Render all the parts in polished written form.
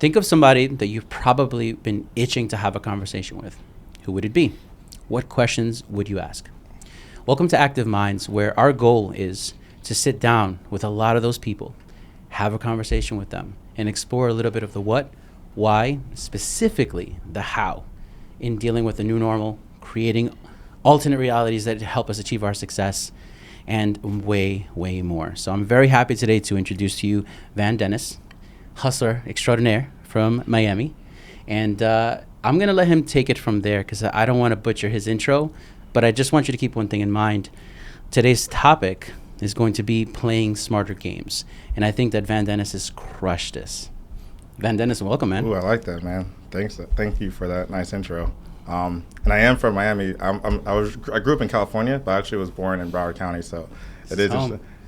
Think of somebody that you've probably been itching to have a conversation with. Who would it be? What questions would you ask? Welcome to Active Minds, where our goal is to sit down with a lot of those people, have a conversation with them, and explore a little bit of the what, why, specifically the how, in dealing with the new normal, creating alternate realities that help us achieve our success, and way, way more. So I'm very happy today to introduce to you Van Dennis, hustler extraordinaire from Miami. And I'm going to let him take it from there because I don't want to butcher his intro, but I just want you to keep one thing in mind. Today's topic is going to be playing smarter games. And I think that Van Dennis has crushed this. Van Dennis, welcome, man. Ooh, I like that, man. Thanks. Thank you for that nice intro. And I am from Miami. I grew up in California, but I actually was born in Broward County, so it is.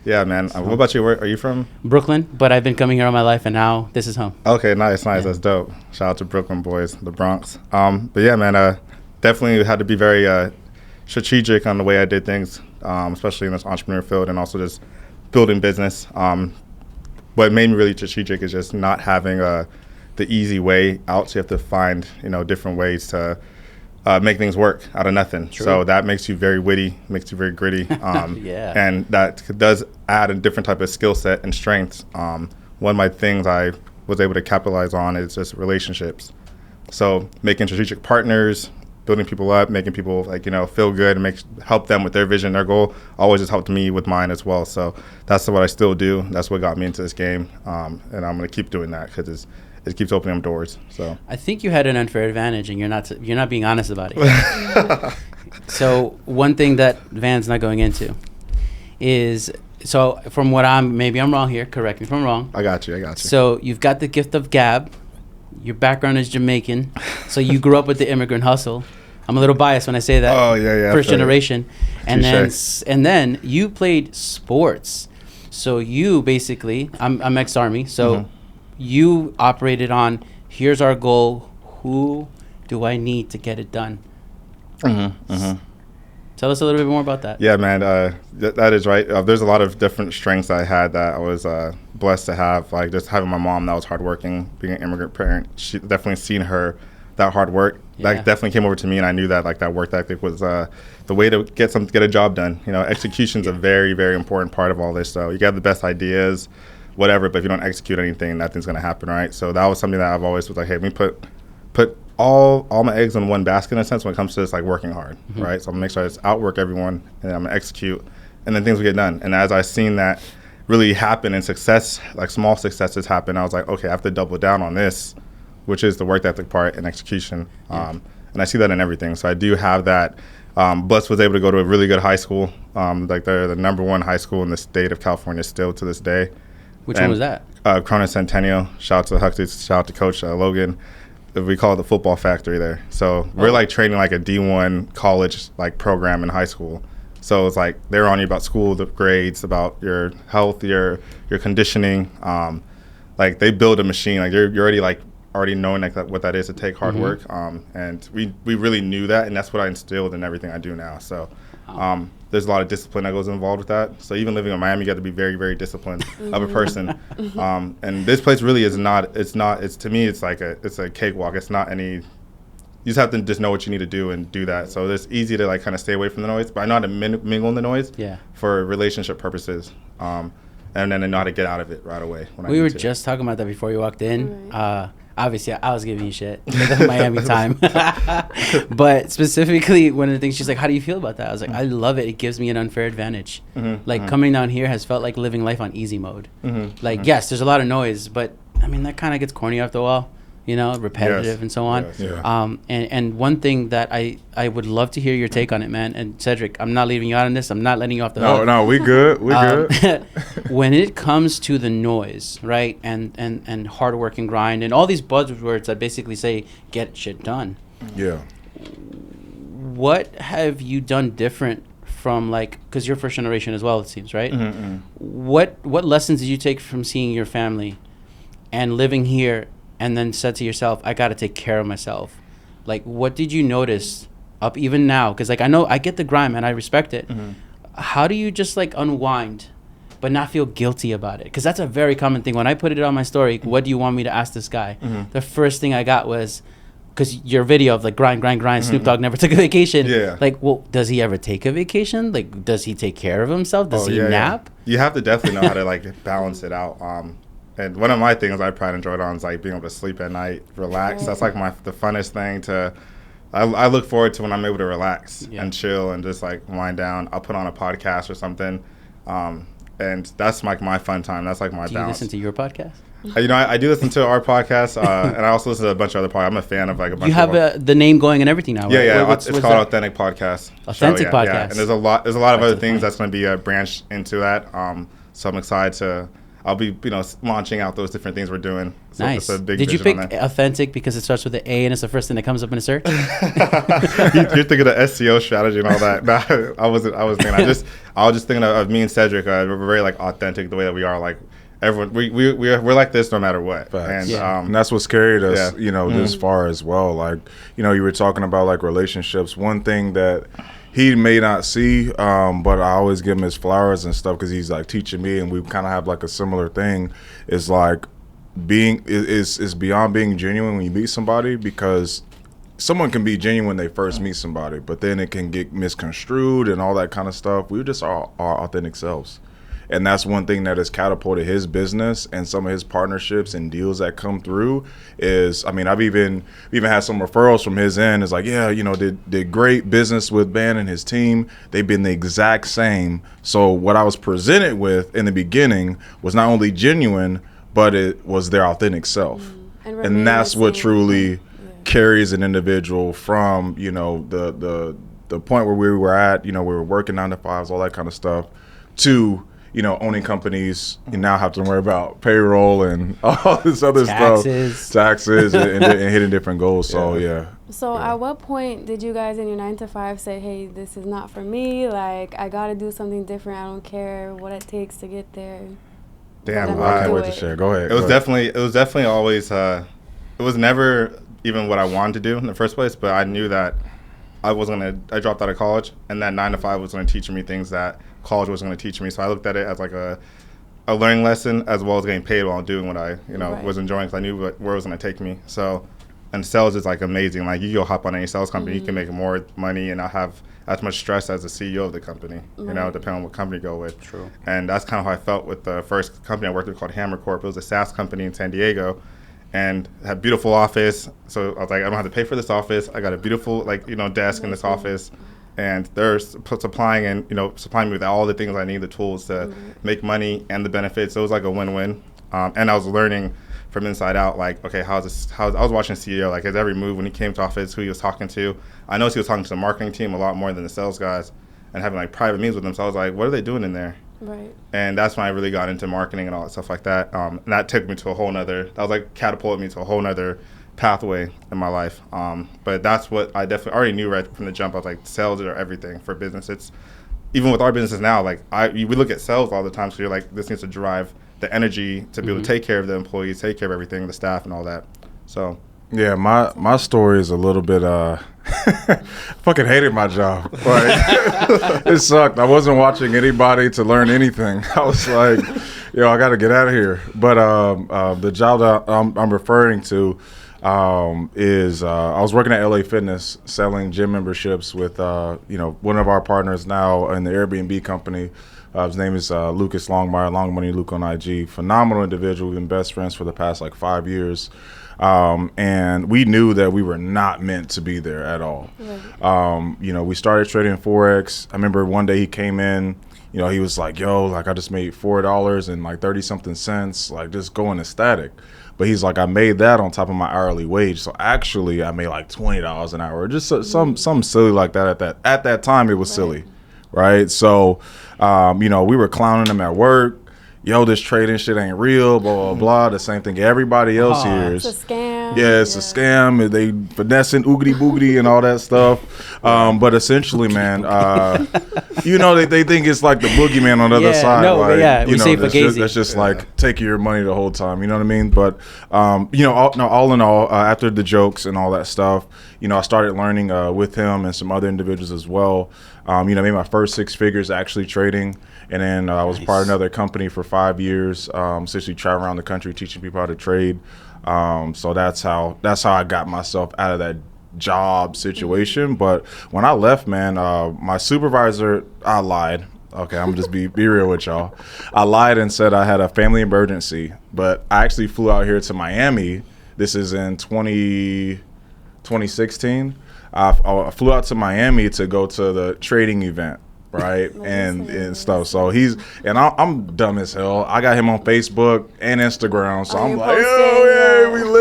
Yeah, man. What about you? Where are you from? Brooklyn, but I've been coming here all my life, and now this is home. Okay, nice. Yeah. That's dope. Shout out to Brooklyn boys, the Bronx. But yeah, man, definitely had to be very strategic on the way I did things, especially in this entrepreneur field, and also just building business. What made me really strategic is just not having the easy way out. So you have to find, different ways to make things work out of nothing. True. So that makes you very witty, makes you very gritty. Yeah. And that does add a different type of skill set and strengths. One of my things I was able to capitalize on is just relationships. So making strategic partners, building people up, making people feel good and help them with their vision, their goal, always has helped me with mine as well. So that's what I still do. That's what got me into this game. And I'm going to keep doing that because it keeps opening up doors. So I think you had an unfair advantage, and you're not being honest about it. So one thing that Van's not going into is, so from what maybe I'm wrong here. Correct me if I'm wrong. I got you. So you've got the gift of gab. Your background is Jamaican, so you grew up with the immigrant hustle. I'm a little biased when I say that. Oh yeah. First generation, and then you played sports. So you basically, I'm ex-Army, so. Mm-hmm. You operated on, here's our goal, who do I need to get it done? Tell us a little bit more about that. Yeah, man, that is right. There's a lot of different strengths I had that I was blessed to have, like just having my mom that was hardworking, being an immigrant parent. She definitely seen that hard work. Yeah. That definitely came over to me, and I knew that that work ethic was the way to get a job done. Execution's a very, very important part of all this. So you got the best ideas, whatever, but if you don't execute anything, nothing's going to happen, right? So that was something that I've always was like, hey, let me put all my eggs in one basket in a sense when it comes to this, working hard, right? So I'm going to make sure I just outwork everyone, and I'm going to execute, and then things will get done. And as I seen that really happen and success, small successes happen, I was like, okay, I have to double down on this, which is the work ethic part and execution. And I see that in everything. So I do have that. Bless was able to go to a really good high school. They're the number one high school in the state of California still to this day. Which one was that? Corona Centennial. Shout out to Huxley. Shout out to Coach Logan. We call it the football factory there. So we're training a D1 college program in high school. So it's they're on you about school, the grades, about your health, your conditioning. They build a machine. You're already knowing what that is to take hard work. And we really knew that, and that's what I instilled in everything I do now. So. There's a lot of discipline that goes involved with that. So even living in Miami, you got to be very, very disciplined of a person. And this place really is not. It's to me, it's a cakewalk. It's not any. You just have to just know what you need to do and do that. So it's easy to kind of stay away from the noise, but I know how to mingle in the noise. Yeah. For relationship purposes. And then I know how to get out of it right away. We were just talking about that before you walked in. Right. Obviously, I was giving you shit for the Miami time. But specifically, one of the things she's like, how do you feel about that? I was like, I love it. It gives me an unfair advantage. Coming down here has felt like living life on easy mode. Yes, there's a lot of noise, but, that kind of gets corny after a while. Repetitive and so on. Yes. Yeah. And one thing that I would love to hear your take on it, man. And Cedric, I'm not leaving you out on this. I'm not letting you off the hook. No, we good. We good. When it comes to the noise, right, and hard work and grind and all these buzzwords that basically say get shit done. Yeah. What have you done different from because you're first generation as well, it seems, right? What lessons did you take from seeing your family and living here? And then said to yourself, I got to take care of myself. What did you notice up even now? Because, I know I get the grind and I respect it. How do you just, unwind but not feel guilty about it. Because that's a very common thing. When I put it on my story, what do you want me to ask this guy? The first thing I got was, because your video of like grind, Snoop Dogg never took a vacation. Yeah. Like, well, does he ever take a vacation? Like, does he take care of himself? Does he nap? You have to definitely know how to like balance it out. And one of my things I pride and enjoyed on is like being able to sleep at night, relax. That's like the funnest thing to. I look forward to when I'm able to relax and chill and just like wind down. I'll put on a podcast or something, and that's like my fun time. That's like my balance. Do you listen to your podcast? I do listen to our podcast, and I also listen to a bunch of other podcasts. I'm a fan of like a bunch. You have the name going and everything now, right? Yeah. It's called Authentic Podcast. Authentic Podcast. Yeah. And there's a lot of other things that's going to be branched into that. So I'm excited to. I'll be, launching out those different things we're doing. So nice. It's a big Did you vision pick Authentic because it starts with an A and it's the first thing that comes up in a search? You're thinking of SEO strategy and all that. No, I was thinking. I was just thinking of me and Cedric. We're very like authentic the way that we are. Like everyone, we're like this no matter what. And, and that's what's carried us, this far as well. Like, you were talking about like relationships. One thing that he may not see, but I always give him his flowers and stuff because he's like teaching me, and we kind of have like a similar thing. Is like is beyond being genuine when you meet somebody, because someone can be genuine when they first meet somebody, but then it can get misconstrued and all that kind of stuff. We just are our authentic selves. And that's one thing that has catapulted his business and some of his partnerships and deals that come through is, I've even had some referrals from his end. It's like, did great business with Ben and his team. They've been the exact same. So what I was presented with in the beginning was not only genuine, but it was their authentic self. And that's what truly carries an individual from, the point where we were at, we were working 9 to 5s, all that kind of stuff, to owning companies. You now have to worry about payroll and all this other taxes, and hitting different goals. So So at what point did you guys in your 9 to 5 say, hey, this is not for me, like I gotta do something different, I don't care what it takes to get there? Damn, I can't wait to share. Go ahead. It was definitely always it was never even what I wanted to do in the first place, but I knew that I dropped out of college, and that 9 to 5 was going to teach me things that college was going to teach me. So I looked at it as like a learning lesson, as well as getting paid while doing what I was enjoying, because I knew where it was going to take me. So, and sales is like amazing. Like you go hop on any sales company, you can make more money and not have as much stress as the CEO of the company. Depending on what company you go with. True. And that's kind of how I felt with the first company I worked with called Hammer Corp. It was a SaaS company in San Diego. And had a beautiful office, so I was like, I don't have to pay for this office. I got a beautiful, desk in this office, and they're supplying me with all the things I need, the tools to make money and the benefits. So it was like a win-win. And I was learning from inside out, like, okay, I was watching CEO, like his every move when he came to office, who he was talking to. I noticed he was talking to the marketing team a lot more than the sales guys, and having like private meetings with them. So I was like, what are they doing in there? Right. And that's when I really got into marketing and all that stuff like that. And that took me to a whole nother, that was like catapulted me to a whole nother pathway in my life. But that's what I definitely already knew right from the jump. I was like, sales are everything for business. It's even with our businesses now, like we look at sales all the time. So you're like, this needs to drive the energy to be able to take care of the employees, take care of everything, the staff and all that. So. Yeah, my story is a little bit fucking hated my job. Like, it sucked. I wasn't watching anybody to learn anything. I was like, I got to get out of here. But the job that I'm referring to is I was working at LA Fitness selling gym memberships with one of our partners now in the Airbnb company. His name is Lucas Longmire, Long Money Luke on IG. Phenomenal individual. We've been best friends for the past 5 years. And we knew that we were not meant to be there at all. Right. We started trading Forex. I remember one day he came in, he was like, I just made $4 and 30 something cents, just going ecstatic. But he's like, I made that on top of my hourly wage. So actually I made $20 an hour, just something silly like that. At that time, it was silly. Right. So, we were clowning him at work. This trading shit ain't real, blah, blah, blah. The same thing everybody else hears. It's a scam. Yeah, it's a scam. They finessing oogity boogity and all that stuff. But essentially, man, they think it's like the boogeyman on the other side. No, we say Fugazi. That's just taking your money the whole time. You know what I mean? But, all in all, after the jokes and all that stuff, I started learning with him and some other individuals as well. Made my first 6 figures actually trading. And then I was Nice. part of another company for 5 years, essentially traveling around the country teaching people how to trade. So that's how I got myself out of that job situation. But when I left, man, my supervisor, I lied. Okay, I'm just be real with y'all. I lied and said I had a family emergency, but I actually flew out here to Miami. This is in 2016. I flew out to Miami to go to the trading event, right? and stuff. So I'm dumb as hell. I got him on Facebook and Instagram. So I'm like, oh, yeah, we lit.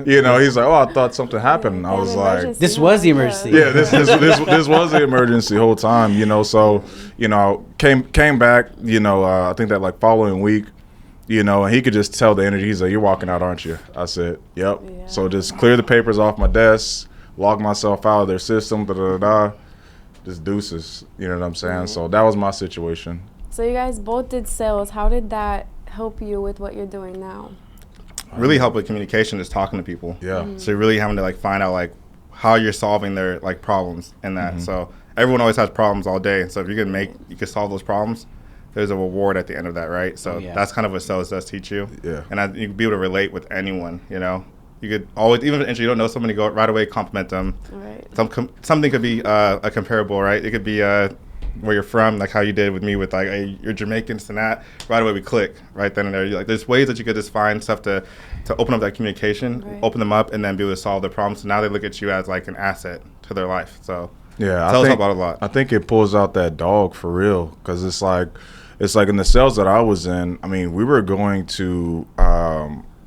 You know, he's like, oh, I thought something happened. And I was like, This was the emergency. yeah, this was the emergency the whole time, you know. So, you know, came back, you know, I think that like following week, you know, and he could just tell the energy. He's like, you're walking out, aren't you? I said, yep. Yeah. So just clear the papers off my desk, log myself out of their system, just deuces. You know what I'm saying? So that was my situation. So you guys both did sales. How did that help you with what you're doing now? Really help with communication is talking to people. Yeah. So you're really having to like find out like how you're solving their like problems and that. So everyone always has problems all day. So if you can solve those problems, there's a reward at the end of that, right? So that's kind of what sales does teach you. Yeah. And you can be able to relate with anyone, you know. You could always, even if you don't know somebody, go right away, compliment them. Right. Something could be a comparable, right? It could be where you're from, like how you did with me with like, hey, you're Jamaican, and that. Right away we click right then and there. You're like, there's ways that you could just find stuff to open up that communication, open them up, and then be able to solve their problems. So now they look at you as like an asset to their life. So yeah, sales help out a lot. I think it pulls out that dog for real, because it's like in the sales that I was in. I mean, we were going to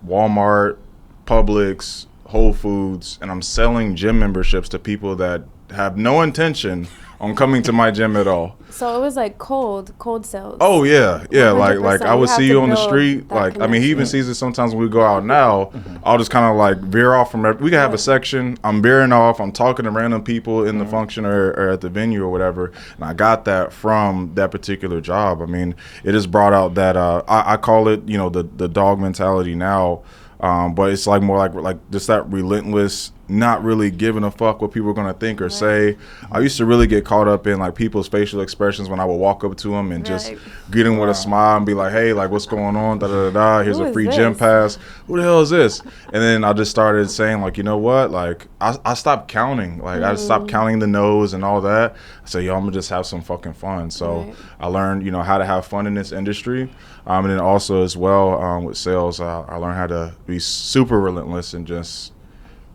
Walmart, Publix, Whole Foods, and I'm selling gym memberships to people that have no intention on coming to my gym at all. So it was like cold sales. Oh yeah, yeah. Like I would You have see to you on the build street. that Like I mean, he even connection. sees it sometimes when we go out now. I'll just kind of like veer off from. We can have a section. I'm veering off. I'm talking to random people in the function or at the venue or whatever. And I got that from that particular job. I mean, it has brought out that I call it, you know, the dog mentality now. But it's like more like just that relentless, not really giving a fuck what people are gonna think or say. I used to really get caught up in like people's facial expressions when I would walk up to them and just greet them with a smile and be like, "Hey, like what's going on? Da da da da. Here's Who a is free gym this? pass. Who the hell is this?" And then I just started saying like, you know what? Like I stopped counting. Like I stopped counting the no's and all that. I said, yo, I'm gonna just have some fucking fun. So I learned, you know, how to have fun in this industry. And then also as well with sales, I learned how to be super relentless and just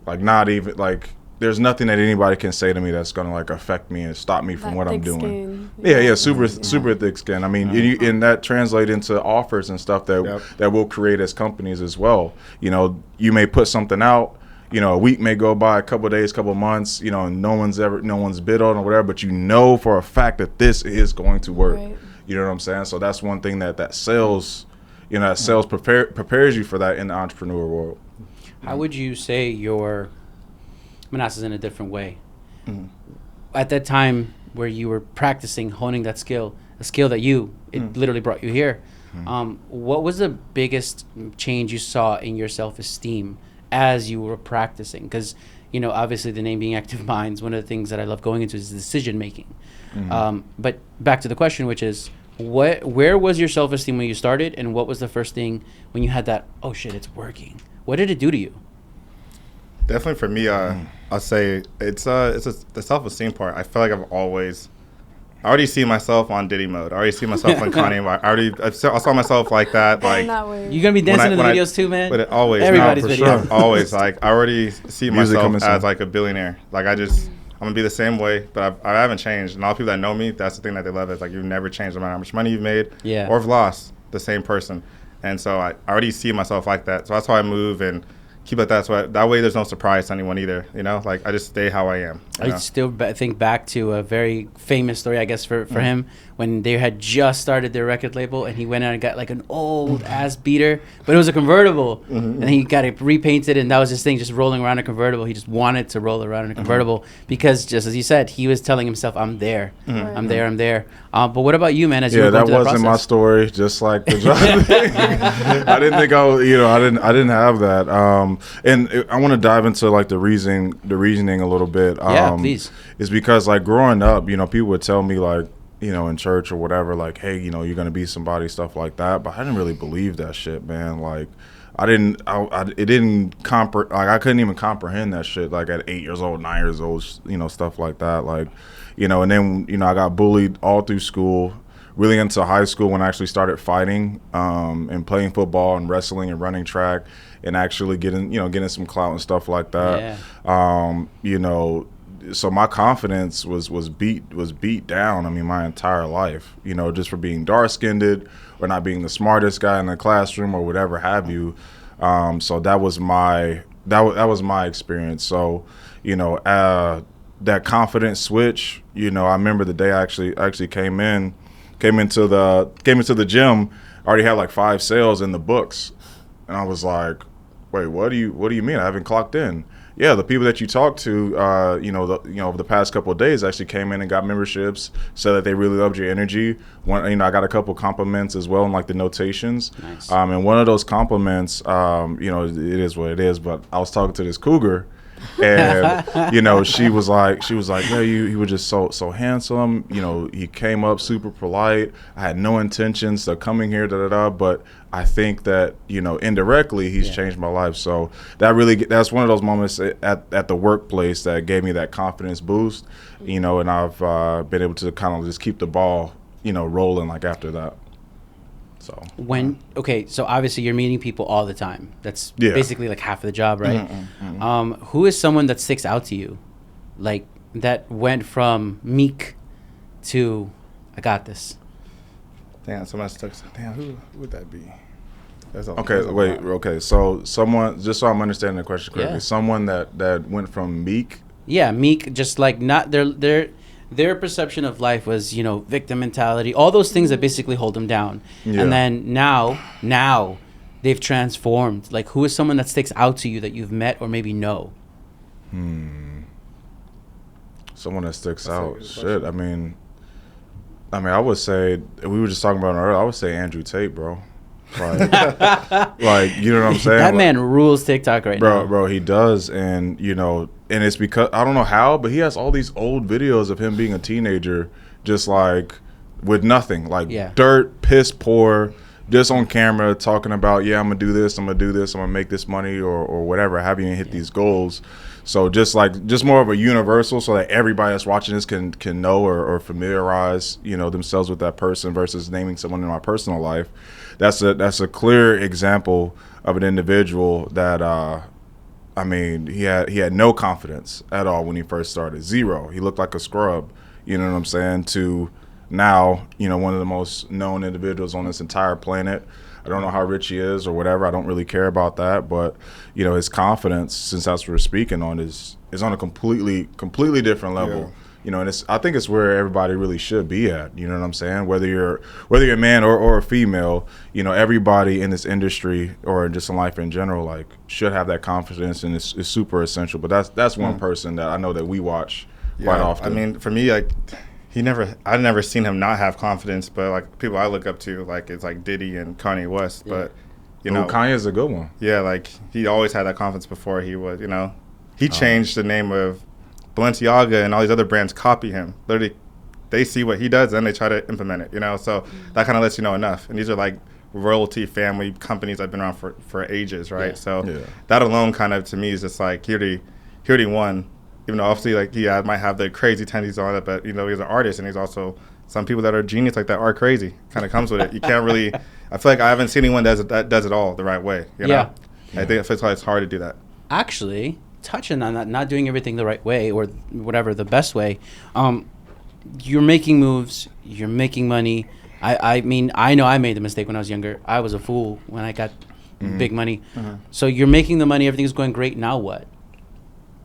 like not even like there's nothing that anybody can say to me that's gonna like affect me and stop me from That what I'm thick doing. skin. Yeah, super thick skin. I mean, and that translate into offers and stuff that we'll create as companies as well. You know, you may put something out. You know, a week may go by, a couple of days, couple of months. You know, and no one's bid on or whatever. But you know for a fact that this is going to work. Right. You know what I'm saying? So that's one thing that sales, you know, that sales prepares you for that in the entrepreneur world. How would you say your Manassas in a different way? At that time where you were practicing, honing that skill, a skill that it literally brought you here. What was the biggest change you saw in your self-esteem as you were practicing? Because, you know, obviously the name being Active Minds, one of the things that I love going into is decision making. But back to the question, which is, where was your self-esteem when you started, and what was the first thing when you had that, oh shit, it's working? What did it do to you? Definitely for me, I'll say it's the self-esteem part. I feel like I already see myself on Diddy mode. I already see myself on Kanye. I saw myself like that. Like In that way. You gonna be dancing in the when videos too, man? But it always, Everybody's for video. sure. always like I already see Music myself coming soon. as like a billionaire. Like I'm gonna be the same way, but I haven't changed. And all the people that know me, that's the thing that they love is like you've never changed no matter how much money you've made or have lost, the same person. And so I already see myself like that. So that's why I move and keep like that. So that way there's no surprise to anyone either. You know, like I just stay how I am. I still think back to a very famous story, I guess, for him, when they had just started their record label, and he went out and got like an old ass beater, but it was a convertible, and he got it repainted, and that was his thing, just rolling around a convertible. He just wanted to roll around in a convertible because, just as you said, he was telling himself, "I'm there, I'm there, I'm there." But what about you, man? As you were going that through wasn't my process? story. Just like the job thing, I didn't think I didn't have that. And I want to dive into like the reasoning a little bit. Yeah, please. Is because like growing up, you know, people would tell me like, you know, in church or whatever, like, hey, you know, you're gonna be somebody, stuff like that. But I didn't really believe that shit, man. Like, I couldn't even comprehend that shit, like, at 8 years old, 9 years old, you know, stuff like that. Like, you know, and then, you know, I got bullied all through school, really into high school when I actually started fighting, and playing football and wrestling and running track and actually getting some clout and stuff like that. Yeah. You know, so my confidence was beat down. I mean, my entire life, you know, just for being dark-skinned or not being the smartest guy in the classroom or whatever have you. So that was my experience. So, you know, that confidence switch, you know, I remember the day I actually came into the gym. I already had like 5 sales in the books, and I was like, wait, what do you mean? I haven't clocked in. Yeah, the people that you talked to, over the past couple of days actually came in and got memberships, said that they really loved your energy. I got a couple compliments as well in like the notations. Nice. And one of those compliments, it is what it is. But I was talking to this cougar, and you know, she was like, yeah, he was just so handsome. You know, he came up super polite. I had no intentions of coming here, but I think that, you know, indirectly he's changed my life. So that's one of those moments at the workplace that gave me that confidence boost, you know, and I've been able to kind of just keep the ball, you know, rolling like after that. So so obviously you're meeting people all the time. That's Yeah. basically like half of the job, right? Who is someone that sticks out to you, like that went from meek to I got this? Damn, someone stuck. Damn, who would that be? Okay. So someone, just so I'm understanding the question correctly, Yeah. someone that went from meek. Yeah, meek, just like not their perception of life was, you know, victim mentality, all those things that basically hold them down. Yeah. And then now they've transformed. Like, who is someone that sticks out to you that you've met or maybe know? Someone that sticks That's a out. good Shit. I mean, I would say, we were just talking about it earlier, I would say Andrew Tate, bro. Like, like, you know what I'm saying? That man rules TikTok right now. Bro, he does. And, you know, and it's because, I don't know how, but he has all these old videos of him being a teenager, just like with nothing, like dirt, piss poor, just on camera talking about, I'm going to do this, I'm going to make this money or whatever, have you hit these goals. So just more of a universal, so that everybody that's watching this can know or familiarize, you know, themselves with that person versus naming someone in my personal life. That's a clear example of an individual that he had no confidence at all when he first started. Zero. He looked like a scrub, you know what I'm saying, to now, you know, one of the most known individuals on this entire planet. I don't know how rich he is or whatever. I don't really care about that. But, you know, his confidence, since that's what we're speaking on, is on a completely different level. Yeah. You know, and I think it's where everybody really should be at. You know what I'm saying? Whether you're a man or a female, you know, everybody in this industry or just in life in general, like, should have that confidence, and it's super essential. But that's one person that I know that we watch quite often. I mean, for me, like, I've never seen him not have confidence, but like people I look up to, like, it's like Diddy and Kanye West. But you know, Kanye's a good one. Yeah, like, he always had that confidence before he was, you know, he changed the name of Balenciaga, and all these other brands copy him. Literally, they see what he does and they try to implement it, you know. So that kind of lets you know enough. And these are like royalty family companies that have been around for ages, right? So that alone kind of, to me, is just like he already won. Even though obviously, like, he might have the crazy tendencies on it, but, you know, he's an artist, and he's also, some people that are genius like that are crazy. Kind of comes with it. You can't really, I feel like I haven't seen anyone that does it all the right way, you know? I think it's hard to do that. Actually, touching on that, not doing everything the right way or whatever the best way, you're making moves, you're making money. I mean, I know I made the mistake when I was younger. I was a fool when I got big money. So you're making the money, everything's going great. Now what?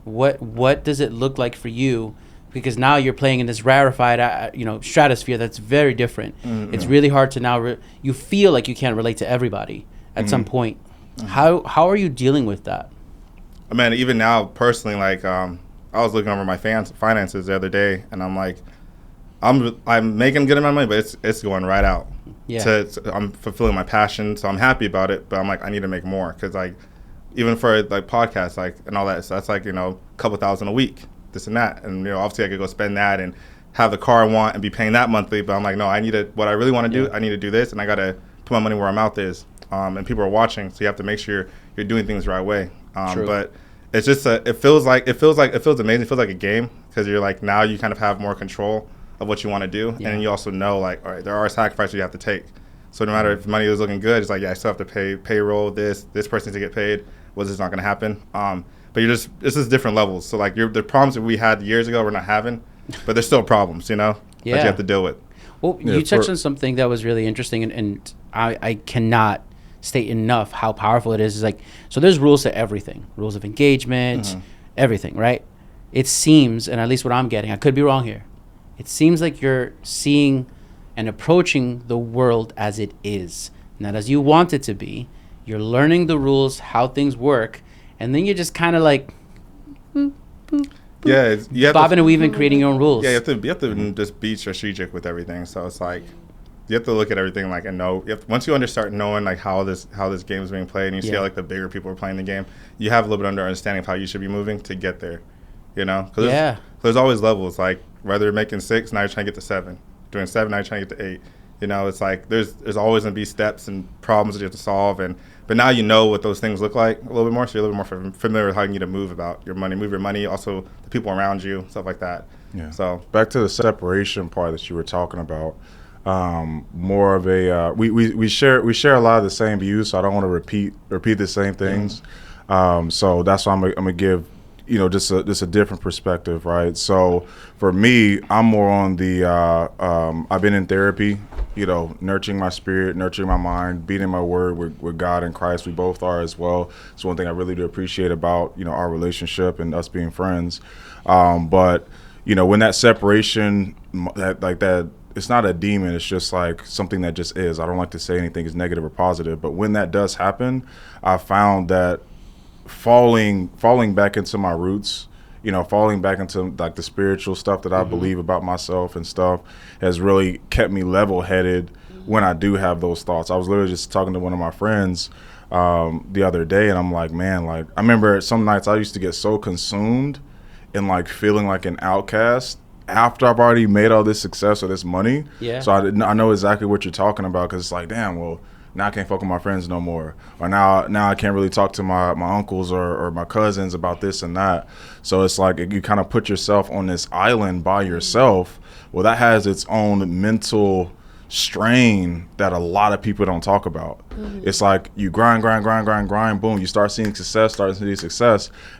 What does it look like for you? Because now you're playing in this rarefied, stratosphere that's very different. It's really hard to now. You feel like you can't relate to everybody at some point. How are you dealing with that? I mean, even now, personally, like, I was looking over my finances the other day, and I'm like, I'm making good amount of money, but it's going right out. I'm fulfilling my passion, so I'm happy about it. But I'm like, I need to make more, because, like, even for like podcasts, like, and all that, so that's like, you know, a couple thousand a week, this and that, and, you know, obviously I could go spend that and have the car I want and be paying that monthly. But I'm like, no, I need to, what I really want to do, Yeah. I need to do this, and I got to put my money where my mouth is. And people are watching, so you have to make sure you're doing things the right way. True. But it's just it feels amazing. It feels like a game, because you're like, now you kind of have more control of what you want to do, and then you also know, like, all right, there are sacrifices you have to take. So no matter if money is looking good, it's like, yeah, I still have to pay payroll. This person needs to get paid. Was this not going to happen? But it's just different levels. So like the problems that we had years ago, we're not having, but there's still problems, that you have to deal with. Well, Yeah, you touched on something that was really interesting, and I cannot state enough how powerful it is. It's like, so there's rules to everything, rules of engagement, everything, right? It seems, and at least what I'm getting, I could be wrong here, it seems like you're seeing and approaching the world as it is, not as you want it to be. You're learning the rules, how things work, and then you're just kind of like Yeah, you have bobbing and weaving, creating your own rules. Yeah, you have to just be strategic with everything. So it's like you have to look at everything like and know. Once you start knowing like how this game is being played, and you see how like the bigger people are playing the game, you have a little bit of understanding of how you should be moving to get there. Because there's always levels. Like whether you're making 6, now you're trying to get to 7. Doing 7, now you're trying to get to 8. It's like there's always gonna be steps and problems that you have to solve, but now you know what those things look like a little bit more, so you're a little bit more familiar with how you need to move about your money, also the people around you, stuff like that. Yeah. So back to the separation part that you were talking about, more of a we share a lot of the same views, so I don't want to repeat the same things. So that's why I'm gonna give just a different perspective, right? So for me, I'm more on the I've been in therapy, nurturing my spirit, nurturing my mind, being in my word with God and Christ. We both are as well. It's one thing I really do appreciate about our relationship and us being friends. But when that separation, that it's not a demon, it's just like something that just is. I don't like to say anything is negative or positive, but when that does happen, I found that falling back into my roots, falling back into like the spiritual stuff that I believe about myself and stuff, has really kept me level-headed when I do have those thoughts. I was literally just talking to one of my friends the other day, and I'm like, man, like I remember some nights I used to get so consumed in like feeling like an outcast after I've already made all this success or this money. Yeah. So I know exactly what you're talking about, because it's like, damn, well, now I can't fuck with my friends no more, or now I can't really talk to my uncles or my cousins about this and that. So it's like you kind of put yourself on this island by yourself. Well, that has its own mental strain that a lot of people don't talk about. It's like you grind, boom, you start seeing success,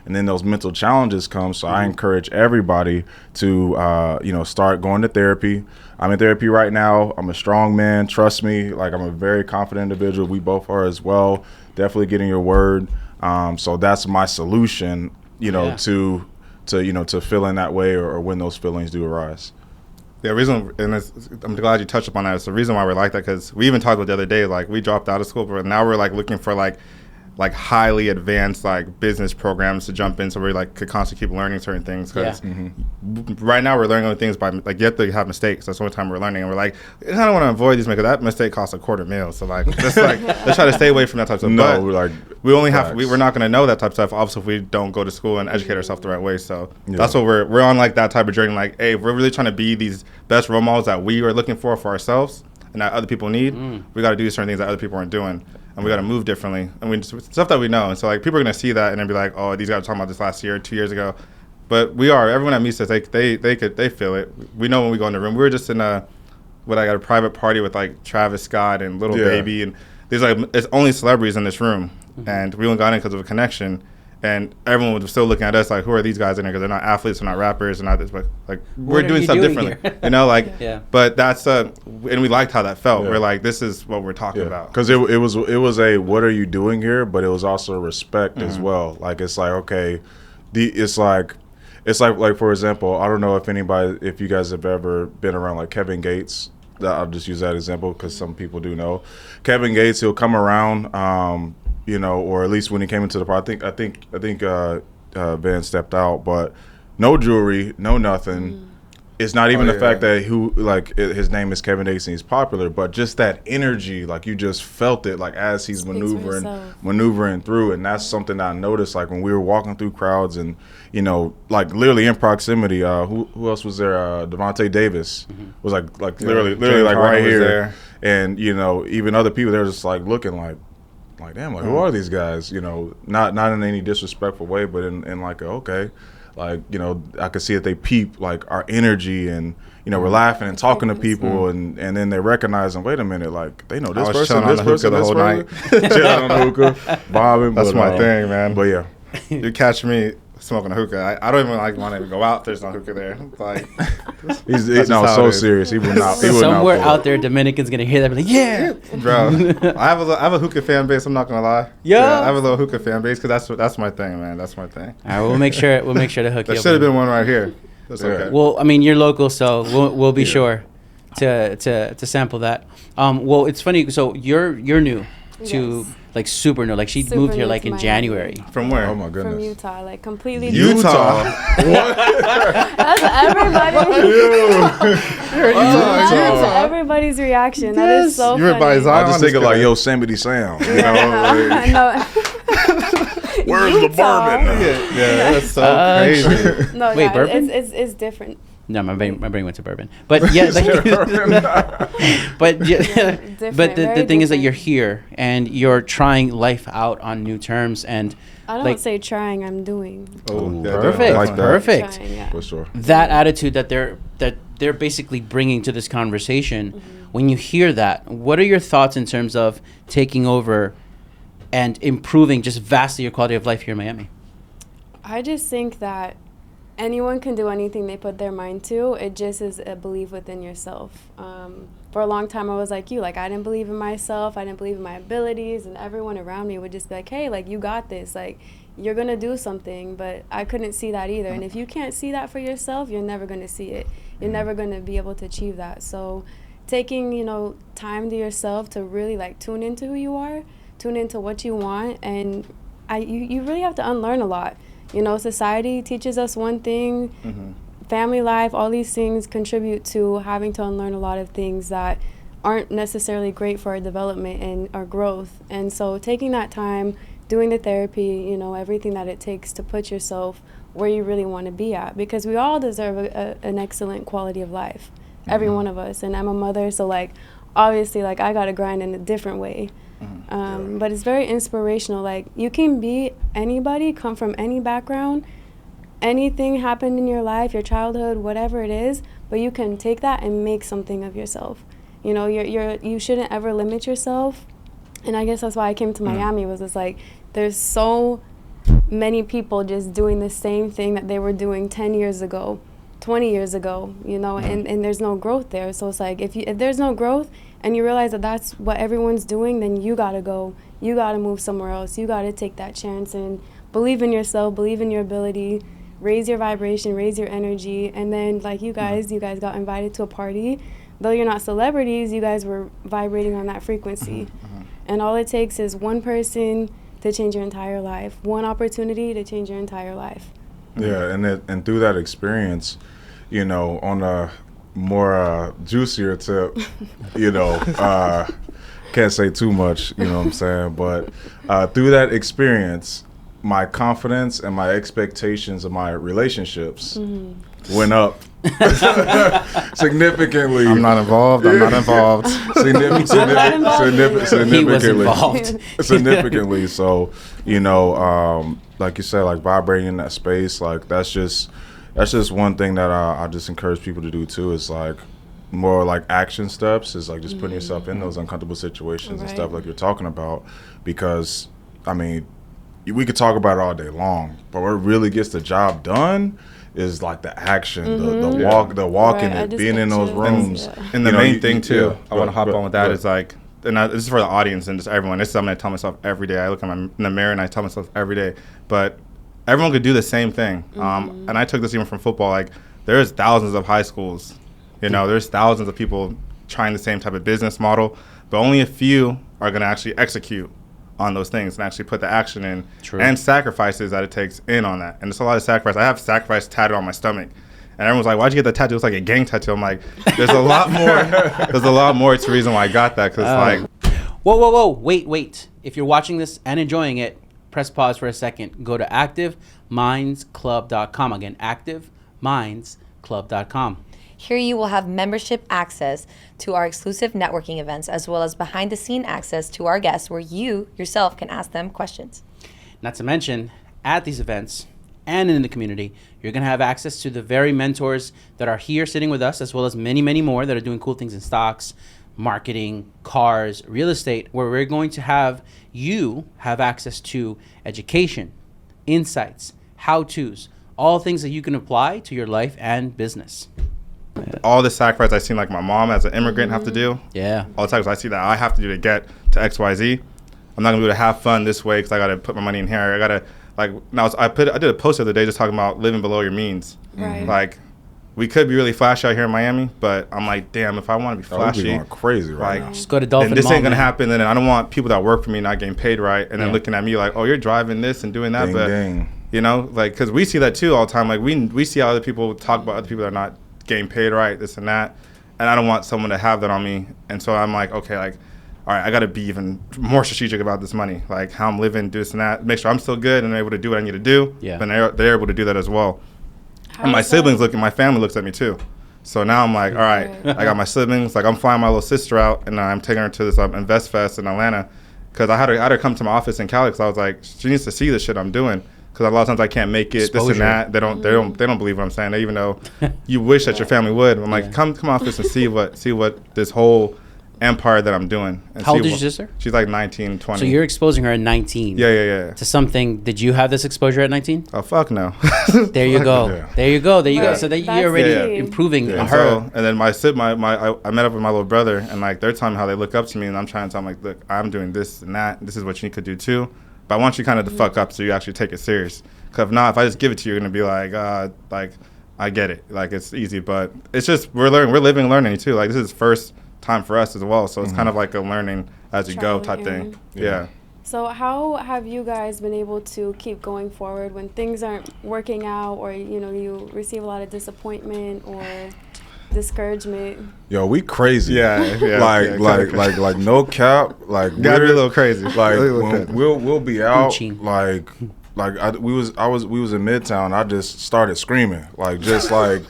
and then those mental challenges come. So I encourage everybody to start going to therapy. I'm in therapy right now. I'm a strong man, trust me. Like, I'm a very confident individual. We both are as well. Definitely getting your word. So that's my solution, to feeling that way, or when those feelings do arise. the reason, and I'm glad you touched upon that. It's the reason why we're like that, because we even talked about the other day, like we dropped out of school, but now we're like looking for like highly advanced like business programs to jump in, so we like could constantly keep learning certain things. Because right now we're learning other things by like you have to have mistakes. That's the only time we're learning, and we're like, I don't want to avoid these because that mistake costs $250,000. So like let's try to stay away from that type of stuff. No, but we're like we only have we're not going to know that type of stuff, obviously, if we don't go to school and educate ourselves the right way. So that's what we're on, like that type of journey. Like, hey, if we're really trying to be these best role models that we are looking for ourselves and that other people need, we got to do certain things that other people aren't doing. And we got to move differently, and stuff that we know. And so like people are gonna see that and then be like, oh, these guys were talking about this last year, 2 years ago. But everyone that meets us, they feel it. We know when we go in the room. We were just in a private party with like Travis Scott and Lil Baby, and there's like it's only celebrities in this room, and we only got in because of a connection. And everyone was still looking at us like, who are these guys in here? Because they're not athletes, they're not rappers, they're not this, but like we're doing stuff differently, But that's and we liked how that felt. We're like, this is what we're talking about. Because it was a what are you doing here? But it was also a respect as well. Like it's like, okay, it's like for example, I don't know if you guys have ever been around like Kevin Gates. I'll just use that example because some people do know Kevin Gates. He'll come around. Or at least when he came into the party, I think Van stepped out, but no jewelry, no nothing, it's not even Oh, the fact that his name is Kevin Dacey, he's popular, but just that energy, like you just felt it, like as he's Speaks for yourself. maneuvering through, and that's something that I noticed, like when we were walking through crowds, and you know, like literally in proximity. Who else was there? Devontae Davis was like literally James like Harden right was here, there. and you know, even other people, they're just like looking like damn, like who are these guys? You know, not in any disrespectful way, but in like okay. Like, you know, I could see that they peep like our energy, and you know, we're laughing and talking to people, and then they recognize, and wait a minute, like they know this person, chilling on this the hookah person, the this whole person, night. chilling on the hookah, bobbing. That's my thing, man. But yeah, You catch me smoking a hookah. I don't even like want to go out. There's no hookah there. It's like he's just no how so it is. serious. He would not. He would Somewhere not pull out up. there, Dominican's gonna hear that, and be like, yeah. bro. I have a hookah fan base. I'm not gonna lie. Yeah. I have a little hookah fan base because that's my thing, man. That's my thing. All right, we'll make sure to hook There you up. should have been one right here. That's Yeah. okay. Well, I mean, you're local, so we'll be sure to sample that. Well, it's funny. So you're new to Yes. like super new. Like she Super moved here new like to in Miami. January. From where? Oh my goodness. From Utah, like completely Utah. That's everybody. That's everybody's reaction. That is so You were funny. by Zion. I just think of like Yosemite Sound. You know, like, no, where's the Utah. bourbon? Yeah, that's so crazy. no, Wait, yeah, bourbon? it's different. No, my brain went to bourbon. But yeah, like, but yeah, different, but the very thing is that different. you're here and you're trying life out on new terms, and I don't like say trying, I'm doing. Oh, Perfect. perfect, Like that. perfect. Trying, yeah. For sure. That attitude that they're basically bringing to this conversation. When you hear that, what are your thoughts in terms of taking over and improving just vastly your quality of life here in Miami? I just think that anyone can do anything they put their mind to. It just is a belief within yourself. For a long time, I was like you. Like, I didn't believe in myself. I didn't believe in my abilities. And everyone around me would just be like, hey, like, you got this. Like, you're going to do something. But I couldn't see that either. And if you can't see that for yourself, you're never going to see it. You're never going to be able to achieve that. So taking, time to yourself to really, like, tune into who you are, tune into what you want. And you really have to unlearn a lot. Society teaches us one thing, family life, all these things contribute to having to unlearn a lot of things that aren't necessarily great for our development and our growth. And so taking that time, doing the therapy, everything that it takes to put yourself where you really want to be at, because we all deserve an excellent quality of life, every one of us. And I'm a mother, so obviously I got to grind in a different way. But it's very inspirational. Like, you can be anybody, come from any background, anything happened in your life, your childhood, whatever it is, but you can take that and make something of yourself. You shouldn't ever limit yourself. And I guess that's why I came to Miami, was it's like there's so many people just doing the same thing that they were doing 10 years ago, 20 years ago, and there's no growth there. So it's like if there's no growth and you realize that that's what everyone's doing, then you got to go. You got to move somewhere else. You got to take that chance and believe in yourself, believe in your ability, raise your vibration, raise your energy. And then you guys got invited to a party. Though you're not celebrities, you guys were vibrating on that frequency. And all it takes is one person to change your entire life, one opportunity to change your entire life. Yeah, and through that experience, on a more juicier tip, can't say too much, you know what I'm saying? But through that experience, my confidence and my expectations of my relationships went up significantly. I'm not involved. I'm not involved. He was involved. Significantly. So, like you said, vibrating in that space, that's just one thing that I just encourage people to do too. Is more action steps. Is just putting yourself in those uncomfortable situations and stuff like you're talking about. Because we could talk about it all day long, but what really gets the job done is the action, the walking it, being in those rooms. And the main thing too, I want to hop but- on with that but- is this is for the audience and just everyone. This is something I tell myself every day. I look in the mirror and I tell myself every day. But everyone could do the same thing. And I took this even from football. There's thousands of high schools. There's thousands of people trying the same type of business model, but only a few are going to actually execute on those things and actually put the action in. True. And sacrifices that it takes in on that. And it's a lot of sacrifice. I have sacrifice tatted on my stomach. And everyone's like, why'd you get that tattoo? It's like a gang tattoo. I'm like, there's a lot more. There's a lot more to the reason why I got that. Because like, Whoa. Wait. If you're watching this and enjoying it, press pause for a second. Go to ActiveMindsClub.com. Again, ActiveMindsClub.com. Here you will have membership access to our exclusive networking events, as well as behind-the-scene access to our guests where you yourself can ask them questions. Not to mention, at these events and in the community, you're going to have access to the very mentors that are here sitting with us, as well as many, many more that are doing cool things in stocks, marketing, cars, real estate, where we're going to have you have access to education, insights, how-tos, all things that you can apply to your life and business. all the sacrifice I've seen, like my mom as an immigrant have to do. Yeah. All the times I see that I have to do to get to XYZ. I'm not gonna be able to have fun this way because I gotta put my money in here. I gotta I did a post the other day just talking about living below your means. Right. Like, we could be really flashy out here in Miami, but I'm like, damn, if I want to be We'd be flashy, going crazy right now. Just go to Dolphin then this Mall, ain't gonna man. happen. And I don't want people that work for me not getting paid right, and then Yeah. looking at me like, oh, you're driving this and doing that, Ding, but ding. you know, like, because we see that too all the time. Like, we see how other people talk about other people that are not getting paid right, this and that, and I don't want someone to have that on me. And so I'm like, okay, like, all right, I got to be even more strategic about this money, like how I'm living, do this and that, make sure I'm still good and able to do what I need to do. Yeah. But they're able to do that as well. And my How's that? siblings my family looks at me too. So now I'm like, all right, Right. I got my siblings. Like, I'm flying my little sister out, and I'm taking her to this Invest Fest in Atlanta, because I had her come to my office in Cali, because I was like, she needs to see the shit I'm doing, because a lot of times I can't make it, this Exposure. and that. They don't believe what I'm saying. They even though you wish that your family would. I'm like, Yeah. come office and see what this whole empire that I'm doing. And How see old is what- your sister? She's like 19, 20. So you're exposing her at 19 yeah. to something. Did you have this exposure at 19? Oh, fuck no. There you go. Yeah. There you go. Right. So that That's you're already key. improving Yeah. on And her. so, and then I met up with my little brother, and like they're telling me how they look up to me, and I'm trying to tell them like, look, I'm doing this and that. This is what you could do too, but I want you kind of to fuck up so you actually take it serious. Because if not, if I just give it to you, you're gonna be like I get it, like it's easy, but it's just we're living, learning too. Like, this is first time for us as well, so it's kind of like a learning as you go Trial type and thing. error. Yeah. So how have you guys been able to keep going forward when things aren't working out, or you receive a lot of disappointment or discouragement? Yo, we crazy. Yeah, like no cap. Like Gotta be a we're- little crazy. Like A little when crazy. we'll be out. Gucci. We was in Midtown. I just started screaming just like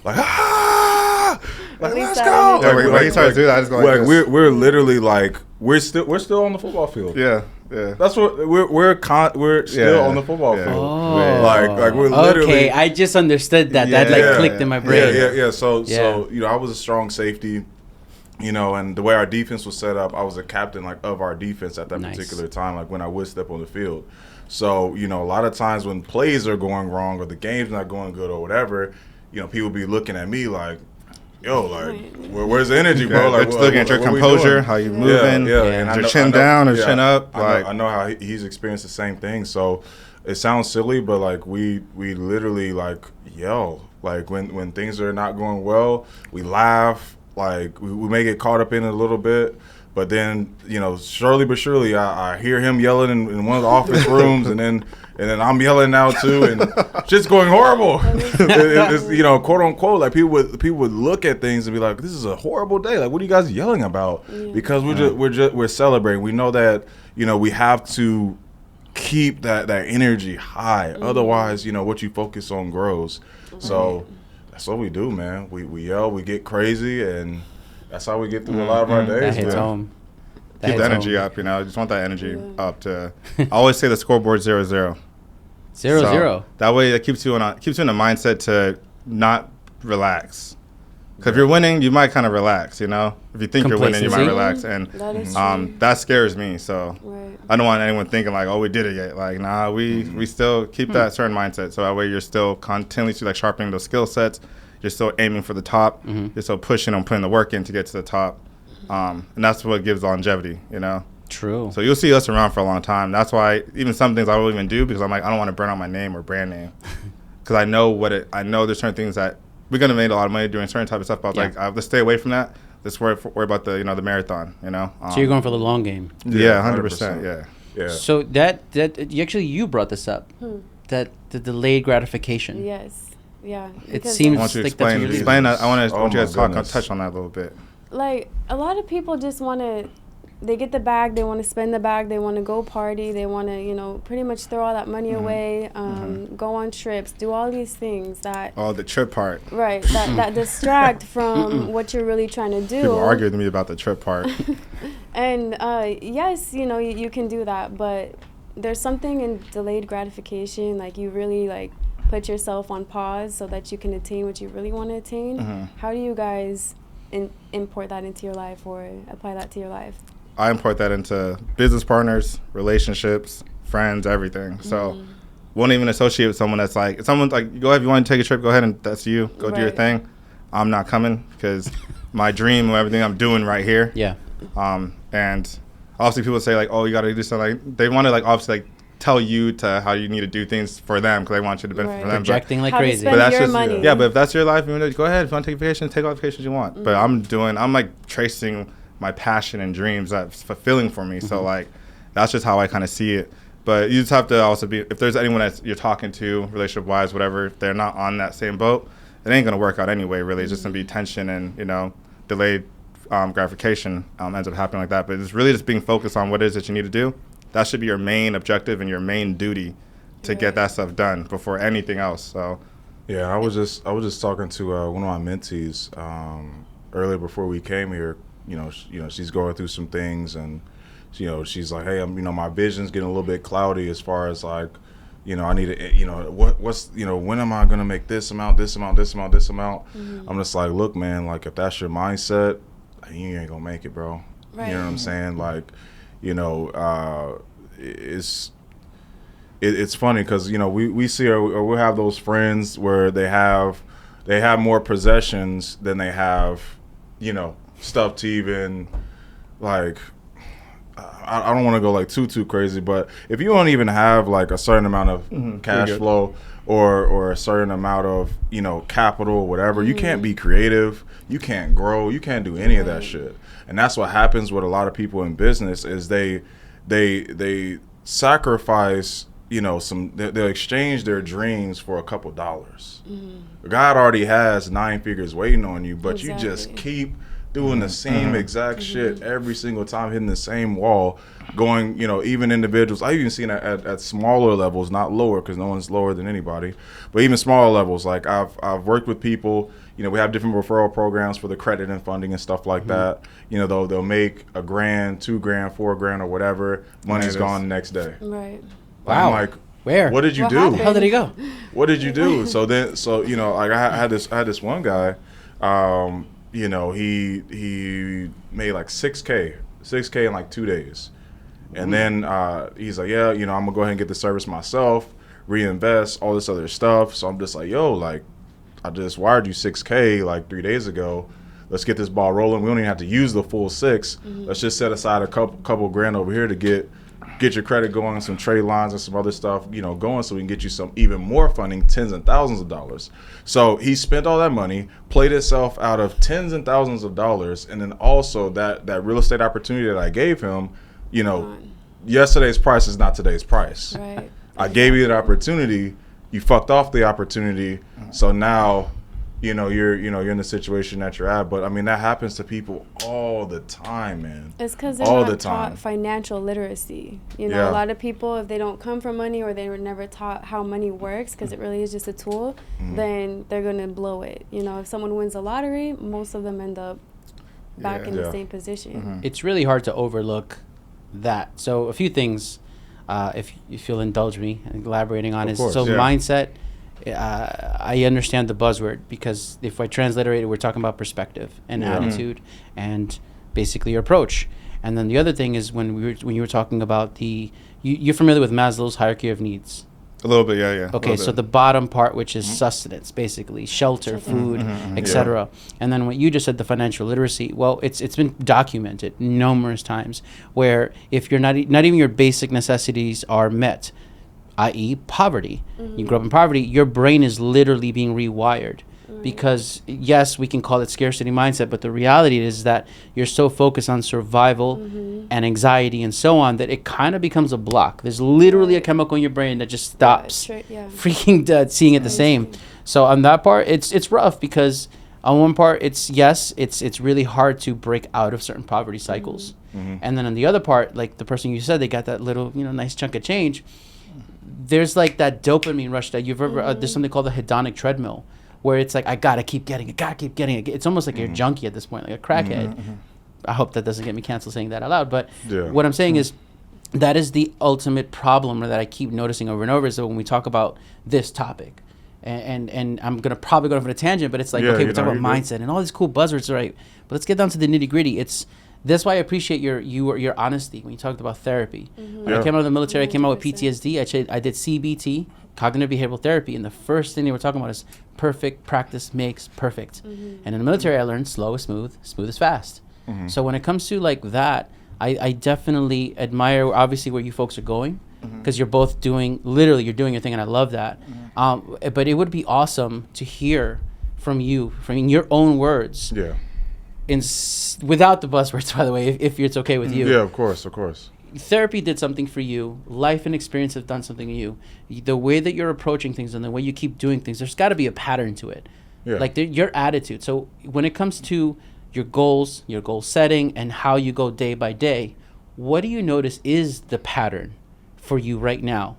ah, like At least let's that go. energy. Yeah, when you start to do that, I just go like this. we're literally like we're still on the football field. Yeah. That's what we're still on the football Yeah. field. Oh. Like we're literally. Okay, I just understood that. That like Yeah. clicked in my brain. Yeah. So Yeah. I was a strong safety, and the way our defense was set up, I was a captain of our defense at that Nice. particular time, like when I would step on the field. So, a lot of times when plays are going wrong or the game's not going good or whatever, people be looking at me like, yo, like, where's the energy, bro? Yeah, Like, they're just looking at your what we composure, doing? how you moving, Yeah. Yeah. And I your know- chin I know- down or yeah, chin up. I know how he's experienced the same thing. So it sounds silly, but like we literally like yell. Like when things are not going well, we laugh. Like we may get caught up in it a little bit. But then, slowly but surely, I hear him yelling in one of the office rooms, and then I'm yelling now too, and shit's going horrible. It's, quote unquote, like people would look at things and be like, "This is a horrible day. Like, what are you guys yelling about?" Because we're celebrating. We know that we have to keep that energy high. Otherwise, what you focus on grows. So that's what we do, man. We yell, we get crazy, and that's how we get through a lot of our days. That hits man. home. That Keep the hits energy home. up, I just want that energy up to. I always say the scoreboard 0-0. 0-0. That way, it keeps you in a mindset to not relax. Because if you're winning, you might kind of relax. If you think you're winning, you might Complacency. relax, and That is true. that scares me. So Right. I don't want anyone thinking like, oh, we did it yet. Like, nah, we still keep that certain mindset. So that way, you're still continuously like sharpening those skill sets. You're still aiming for the top. You're still pushing and putting the work in to get to the top. And that's what gives longevity, True. So you'll see us around for a long time. That's why even some things I won't even do, because I'm like, I don't want to burn out my name or brand name. Because I know there's certain things that we're going to make a lot of money doing certain type of stuff. But I was like, let's stay away from that. Let's worry about the, the marathon, So you're going for the long game. Yeah, 100%. Yeah. Yeah. So that you brought this up. That the delayed gratification. Yes. Yeah. It because seems I want you to like that's what you're explain that. I want Oh you guys my to goodness. touch on that a little bit. like a lot of people just want to, they get the bag, they want to spend the bag, they want to go party, they want to, you know, pretty much throw all that money away, go on trips, do all these things that, Oh, the trip part. right, that distract from what you're really trying to do. People argue with me about the trip part. And yes, you know, you can do that, but there's something in delayed gratification. Like, you really like put yourself on pause so that you can attain what you really want to attain. How do you guys import that into your life or apply that to your life? I import that into business partners, relationships, friends, everything. So won't even associate with someone that's like, if someone's like, go ahead, if you want to take a trip, go ahead and that's you. Go do your Right. thing. I'm not coming because my dream and everything I'm doing right here. Yeah. And obviously people say like, oh, you got to do something. Like, they want to like obviously like tell you to how you need to do things for them because they want you to benefit Right. for them. But Projecting like How to crazy. spend But that's your just money. yeah. But if that's your life, you know, go ahead. If you want to take vacation, take all the vacations you want. But I'm like tracing my passion and dreams that's fulfilling for me. So like, that's just how I kind of see it. But you just have to also be, if there's anyone that you're talking to, relationship wise, whatever, if they're not on that same boat, it ain't gonna work out anyway. Really, it's just gonna be tension and, you know, delayed gratification ends up happening like that. But it's really just being focused on what it is that you need to do. That should be your main objective and your main duty to get that stuff done before anything else. So Yeah, I was just talking to one of my mentees earlier before we came here. You know, she's going through some things, and she's like, hey, my vision's getting a little bit cloudy as far as like, I need to, what's when am I gonna make this amount? I'm just like, look, man, like if that's your mindset, you ain't gonna make it, bro. Right. You know what I'm saying? Like, it's funny because we see or we have those friends where they have more possessions than they have stuff to even like I don't want to go like too crazy, but if you don't even have like a certain amount of cash good. flow or a certain amount of capital or whatever, you can't be creative, you can't grow, you can't do any of that shit. And that's what happens with a lot of people in business is they sacrifice they'll exchange their dreams for a couple dollars. God already has 9 figures waiting on you, but you just Exactly. keep doing the same exact shit every single time, hitting the same wall, going, even individuals. I've even seen it at smaller levels, not lower, because no one's lower than anybody, but even smaller levels. Like I've worked with people, we have different referral programs for the credit and funding and stuff like that. They'll make $1,000, $2,000, $4,000 or whatever. Money's gone the next day. Right. Wow. I'm like, Where? what did you What do? happened? How did he go? What did you do? Like I had this one guy, he made like 6K in like 2 days. And then he's like, yeah, I'm gonna go ahead and get the service myself, reinvest, all this other stuff. So I'm just like, yo, like I just wired you 6K like 3 days ago. Let's get this ball rolling. We don't even have to use the full 6. Let's just set aside a couple grand over here to get your credit going, some trade lines and some other stuff, going, so we can get you some even more funding, tens and thousands of dollars. So he spent all that money, played itself out of tens and thousands of dollars, and then also that real estate opportunity that I gave him, yesterday's price is not today's price. Right. I gave you that opportunity, you fucked off the opportunity, so now you're in the situation that you're at. But I mean, that happens to people all the time, man. It's because they're all not the time. taught financial literacy. Yeah. A lot of people, if they don't come from money or they were never taught how money works, because it really is just a tool, then they're going to blow it. If someone wins the lottery, most of them end up back in the Yeah. same position. It's really hard to overlook that. So a few things, if you'll indulge me in elaborating on Of is course, so yeah. mindset. I understand the buzzword because if I transliterate it, we're talking about perspective and Yeah. attitude and basically your approach. And then the other thing is when you were talking about you're familiar with Maslow's hierarchy of needs. a little bit, yeah. Okay, so the bottom part, which is sustenance, basically shelter, food, etc. And then what you just said, the financial literacy. Well, it's been documented numerous times where if you're not even your basic necessities are met, i.e., poverty. You grow up in poverty, your brain is literally being rewired. Because yes, we can call it scarcity mindset, but the reality is that you're so focused on survival and anxiety and so on that it kind of becomes a block. There's literally a chemical in your brain that just stops Yeah. freaking seeing it the same. So on that part, it's rough because on one part, it's really hard to break out of certain poverty cycles. And then on the other part, like the person you said, they got that little, nice chunk of change. There's like that dopamine rush that you've ever, there's something called the hedonic treadmill, where it's like, I gotta keep getting it. It's almost like you're a junkie at this point, like a crackhead. I hope that doesn't get me canceled saying that out loud. But what I'm saying is, that is the ultimate problem that I keep noticing over and over, is that when we talk about this topic, and I'm gonna probably go off on a tangent, but it's like, okay, we talk about mindset and all these cool buzzwords, right? But let's get down to the nitty gritty. That's why I appreciate your honesty when you talked about therapy. When I came out of the military, I came out with PTSD. I did CBT, cognitive behavioral therapy, and the first thing they were talking about is perfect practice makes perfect. And in the military, I learned slow is smooth, smooth is fast. So when it comes to like that, I definitely admire obviously where you folks are going, because you're both doing your thing, and I love that. But it would be awesome to hear from you, from your own words. Without the buzzwords, by the way, if it's okay with you. Yeah, of course. Therapy did something for you. Life and experience have done something to you. The way that you're approaching things and the way you keep doing things, there's got to be a pattern to it. Like your attitude. So when it comes to your goals, your goal setting, and how you go day by day, what do you notice is the pattern for you right now?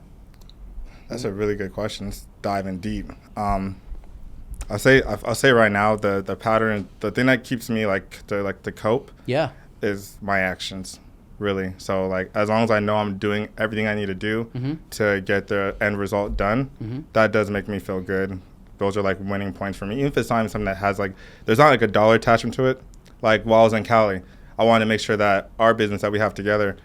That's a really good question. Let's dive in deep. I'll say right now the pattern, the thing that keeps me to cope is my actions, really. So like, as long as I know I'm doing everything I need to do to get the end result done, that does make me feel good. Those are like winning points for me. Even if it's not something that has like, there's not like a dollar attachment to it. Like while I was in Cali, I wanted to make sure that our business that we have together,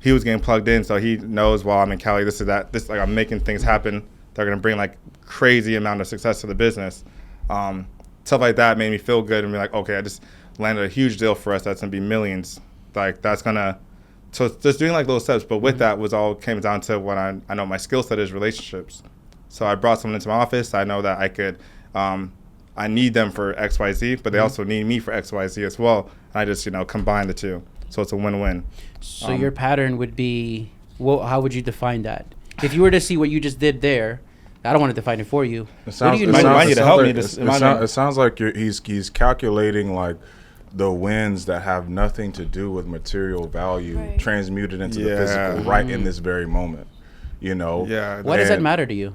he was getting plugged in, so he knows while I'm in Cali, like I'm making things happen that are gonna bring like crazy amount of success to the business. Stuff like that made me feel good and be like, okay, I just landed a huge deal for us that's gonna be millions. Like that's gonna, so just doing like little steps. But with that came down to what I know my skill set is relationships. So I brought someone into my office. I know that I could, I need them for XYZ, but they also need me for XYZ as well. And I just, combine the two. So it's a win-win. So your pattern would be, how would you define that? If you were to see what you just did there, I don't want to define it for you. It sounds like he's calculating like the wins that have nothing to do with material value transmuted into the physical right in this very moment. Yeah. Why does that matter to you?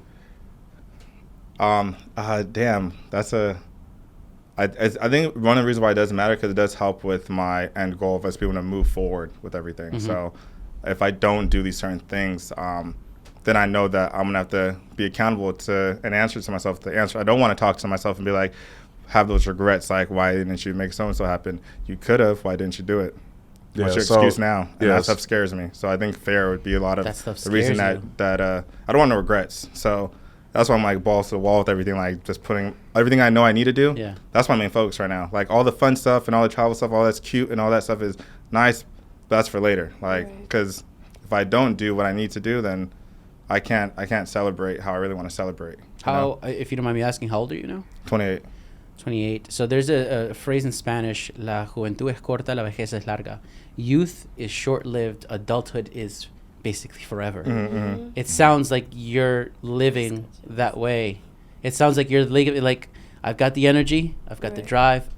Damn, that's I think one of the reasons why it doesn't matter, because it does help with my end goal of us being able to move forward with everything. So if I don't do these certain things, then I know that I'm gonna have to be accountable to and answer to myself. The answer, I don't want to talk to myself and be like, have those regrets, like, why didn't you make so-and-so happen? You could have, why didn't you do it? What's your excuse now? And that stuff scares me. So I think fair would be a lot of the reason that I don't want no regrets. So that's why I'm like balls to the wall with everything, like just putting everything I know I need to do. Yeah. That's my main focus right now. Like all the fun stuff and all the travel stuff, all that's cute and all that stuff is nice, but that's for later. Like, because if I don't do what I need to do, then I can't celebrate how I really want to celebrate. How, if you don't mind me asking, how old are you now? 28. 28. So there's a phrase in Spanish, la juventud es corta, la vejez es larga. Youth is short-lived, adulthood is basically forever. It sounds like you're living that way. It sounds like you're like, I've got the energy, I've got the drive,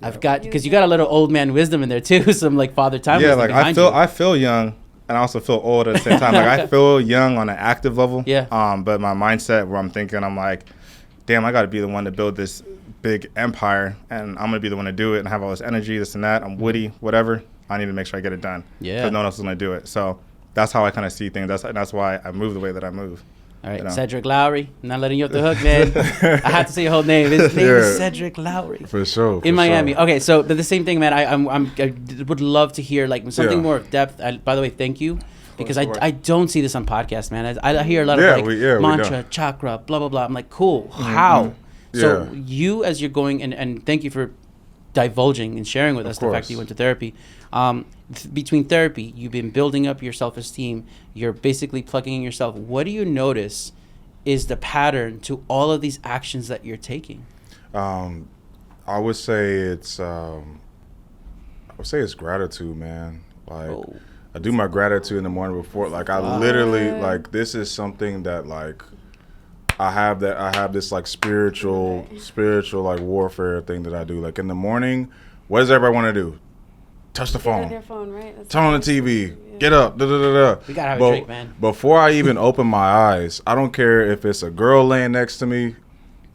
I've got, because you got a little old man wisdom in there too, some like father time. Yeah, like I feel young. And I also feel old at the same time. Like I feel young on an active level. Yeah. But my mindset, where I'm thinking, I'm like, damn, I got to be the one to build this big empire, and I'm gonna be the one to do it and have all this energy, this and that. I'm witty, whatever. I need to make sure I get it done. Yeah. Because no one else is gonna do it. So that's how I kind of see things. That's why I move the way that I move. All right, Cedric Lowry. I'm not letting you off the hook, man. I have to say your whole name. His name is Cedric Lowry. For sure. In Miami. Okay, so the same thing, man. I would love to hear like something more depth. By the way, thank you. Because I don't see this on podcasts, man. I hear a lot of mantra, chakra, blah, blah, blah. I'm like, cool. How? So you, as you're going, and thank you for divulging and sharing with us the fact that you went to therapy. Between therapy, you've been building up your self-esteem. You're basically plugging in yourself. What do you notice is the pattern to all of these actions that you're taking? I would say it's gratitude, man. Like, I do my gratitude in the morning before. Like, I literally, like, this is something that, like, I have this like spiritual like warfare thing that I do. Like in the morning, what does everybody want to do? Touch the Get on phone. your phone, right? That's Turn on the TV. Get up. Da, da, da, da. We gotta have a drink, man. Before I even open my eyes, I don't care if it's a girl laying next to me.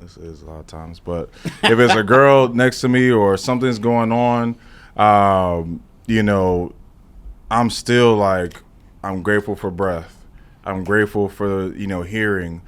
This is a lot of times, but if it's a girl next to me or something's going on, you know, I'm still like, I'm grateful for breath. I'm grateful for, you know, hearing.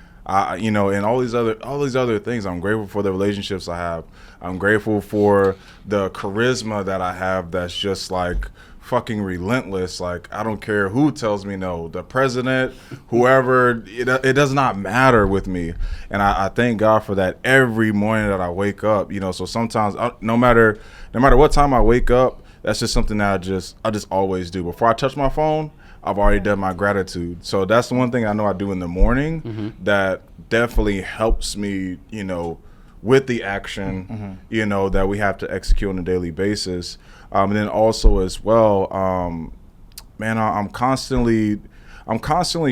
You know, and all these other things. I'm grateful for the relationships I have. I'm grateful for the charisma that I have. That's just like fucking relentless. Like I don't care who tells me no. The president, whoever, it does not matter with me. And I thank God for that every morning that I wake up. You know, so sometimes no matter what time I wake up, that's just something that I just always do. Before I touch my phone, I've already done my gratitude. So that's the one thing I know I do in the morning that definitely helps me, you know, with the action, you know, that we have to execute on a daily basis. And then also as well, man, I'm constantly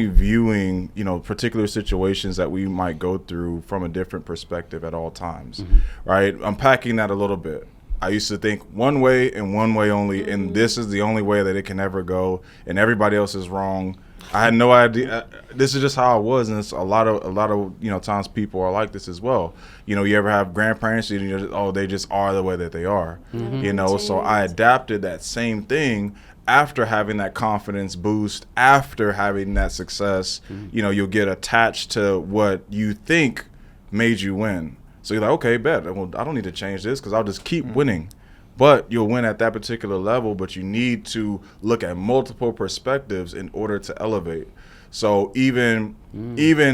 viewing, you know, particular situations that we might go through from a different perspective at all times, right? Unpacking that a little bit. I used to think one way and one way only, and this is the only way that it can ever go, and everybody else is wrong. I had no idea. This is just how I was, and it's a lot of you know times people are like this as well. You know, you ever have grandparents, and you're just, they just are the way that they are. You know, so I adapted that same thing after having that confidence boost, after having that success. You know, you'll get attached to what you think made you win. So you're like, okay, bet. Well, I don't need to change this because I'll just keep winning. But you'll win at that particular level, but you need to look at multiple perspectives in order to elevate. So even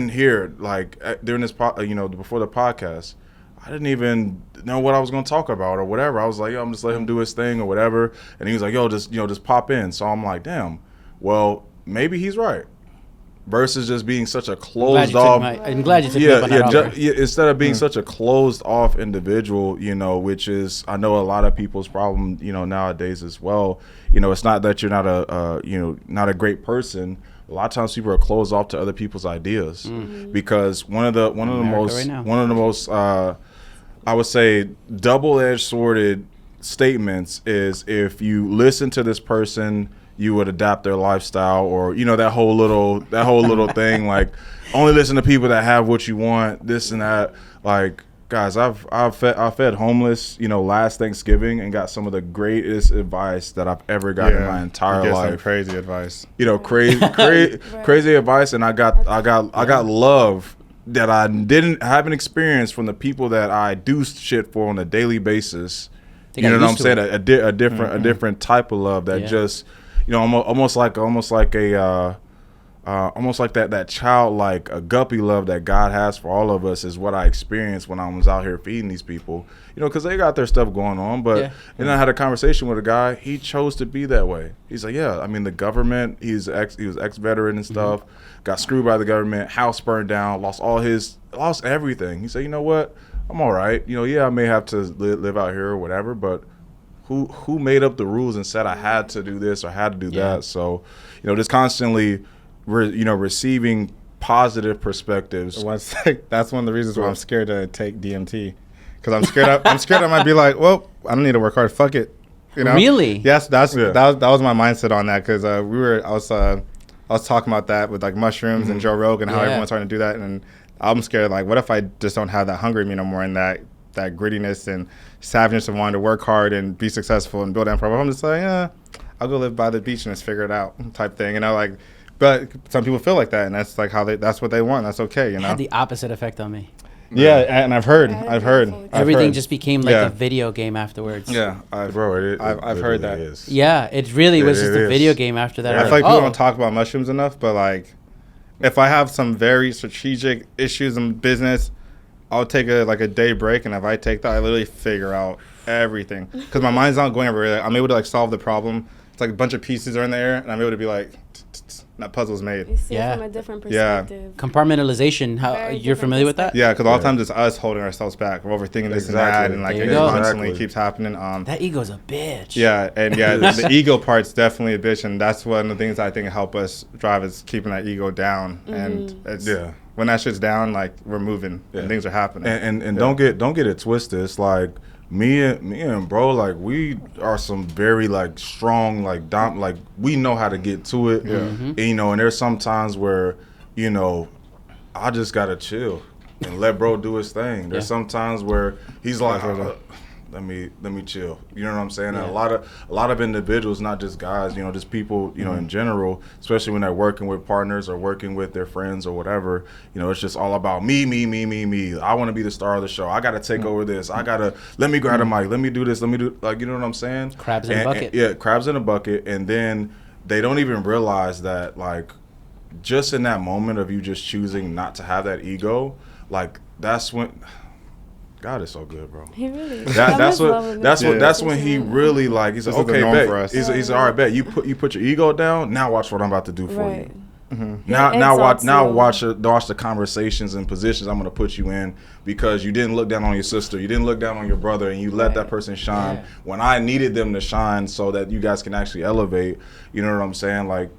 here, like during this, you know, before the podcast, I didn't even know what I was going to talk about or whatever. I was like, yo, I'm just letting him do his thing or whatever. And he was like, yo, just pop in. So I'm like, damn, well, maybe he's right. Versus just being such a closed off. I'm glad you took me up on that offer. Instead of being such a closed off individual, you know, which is I know a lot of people's problem, you know, nowadays as well. You know, it's not that you're not not a great person. A lot of times people are closed off to other people's ideas because one of the most I would say double-edged sworded statements is if you listen to this person, you would adapt their lifestyle, or you know that whole little thing like only listen to people that have what you want, this and that. Like guys, I've fed homeless, you know, last Thanksgiving and got some of the greatest advice that I've ever gotten in my entire life. Some crazy advice, you know, crazy advice, and I got love that I haven't experienced from the people that I do shit for on a daily basis. You know what I'm saying? A different type of love that just. You know, almost like that childlike a guppy love that God has for all of us is what I experienced when I was out here feeding these people. You know, because they got their stuff going on. But then I had a conversation with a guy. He chose to be that way. He's like, yeah, I mean, the government. He was ex-veteran and stuff. Got screwed by the government. House burned down. Lost everything. He said, you know what? I'm all right. You know, yeah, I may have to live out here or whatever, but. Who made up the rules and said I had to do this or had to do that? So, you know, just constantly, receiving positive perspectives. That's one of the reasons why I'm scared to take DMT, because I'm scared I might be like, well, I don't need to work hard. Fuck it. You know? Really? Yes, that was my mindset on that, because I was talking about that with like mushrooms and Joe Rogan, how everyone's starting to do that, and I'm scared like, what if I just don't have that hunger in me no more, and that grittiness and savageness of wanting to work hard and be successful and build an empire. I'm just like, I'll go live by the beach and just figure it out type thing, you know, like, but some people feel like that, and that's like that's what they want. That's okay, you know. It had the opposite effect on me. Yeah, and I've heard. Everything just became like a video game afterwards. Yeah, I've heard that. Is. Yeah, it really was just a video game after that. I feel like people don't talk about mushrooms enough, but like, if I have some very strategic issues in business, I'll take a day break, and if I take that, I literally figure out everything, because my mind's not going everywhere. I'm able to like solve the problem. It's like a bunch of pieces are in the air, and I'm able to be like, that puzzle's made. You see it from a different perspective. Compartmentalization. You're familiar with that? Yeah, because a lot of times it's us holding ourselves back. We're overthinking this and that, and like it constantly keeps happening. That ego's a bitch. Yeah, and the ego part's definitely a bitch, and that's one of the things I think help us drive is keeping that ego down. And it's when that shit's down, like we're moving and things are happening. And don't get it twisted. It's like me and bro, like we are some very like strong, like like we know how to get to it. Yeah. And, you know, and there's some times where, you know, I just gotta chill and let bro do his thing. There's some times where he's like, let me chill. You know what I'm saying? Yeah. And a lot of individuals, not just guys, you know, just people, you know, in general, especially when they're working with partners or working with their friends or whatever, you know, it's just all about me. I want to be the star of the show. I got to take over this. I got to, let me grab the mic. Let me do this. Let me do, like, you know what I'm saying? Crabs in a bucket. Yeah, crabs in a bucket. And then they don't even realize that, like, just in that moment of you just choosing not to have that ego, like, that's when... God is so good, bro. He really. That's when he really like. He's like, This is the okay, norm bet. for us. He's like, all right, bet. You put your ego down. Now watch what I'm about to do for Right. you. Yeah, Now exalts you. watch the conversations and positions I'm gonna put you in, because you didn't look down on your sister, you didn't look down on your brother, and you let that person shine when I needed them to shine, so that you guys can actually elevate. You know what I'm saying? Like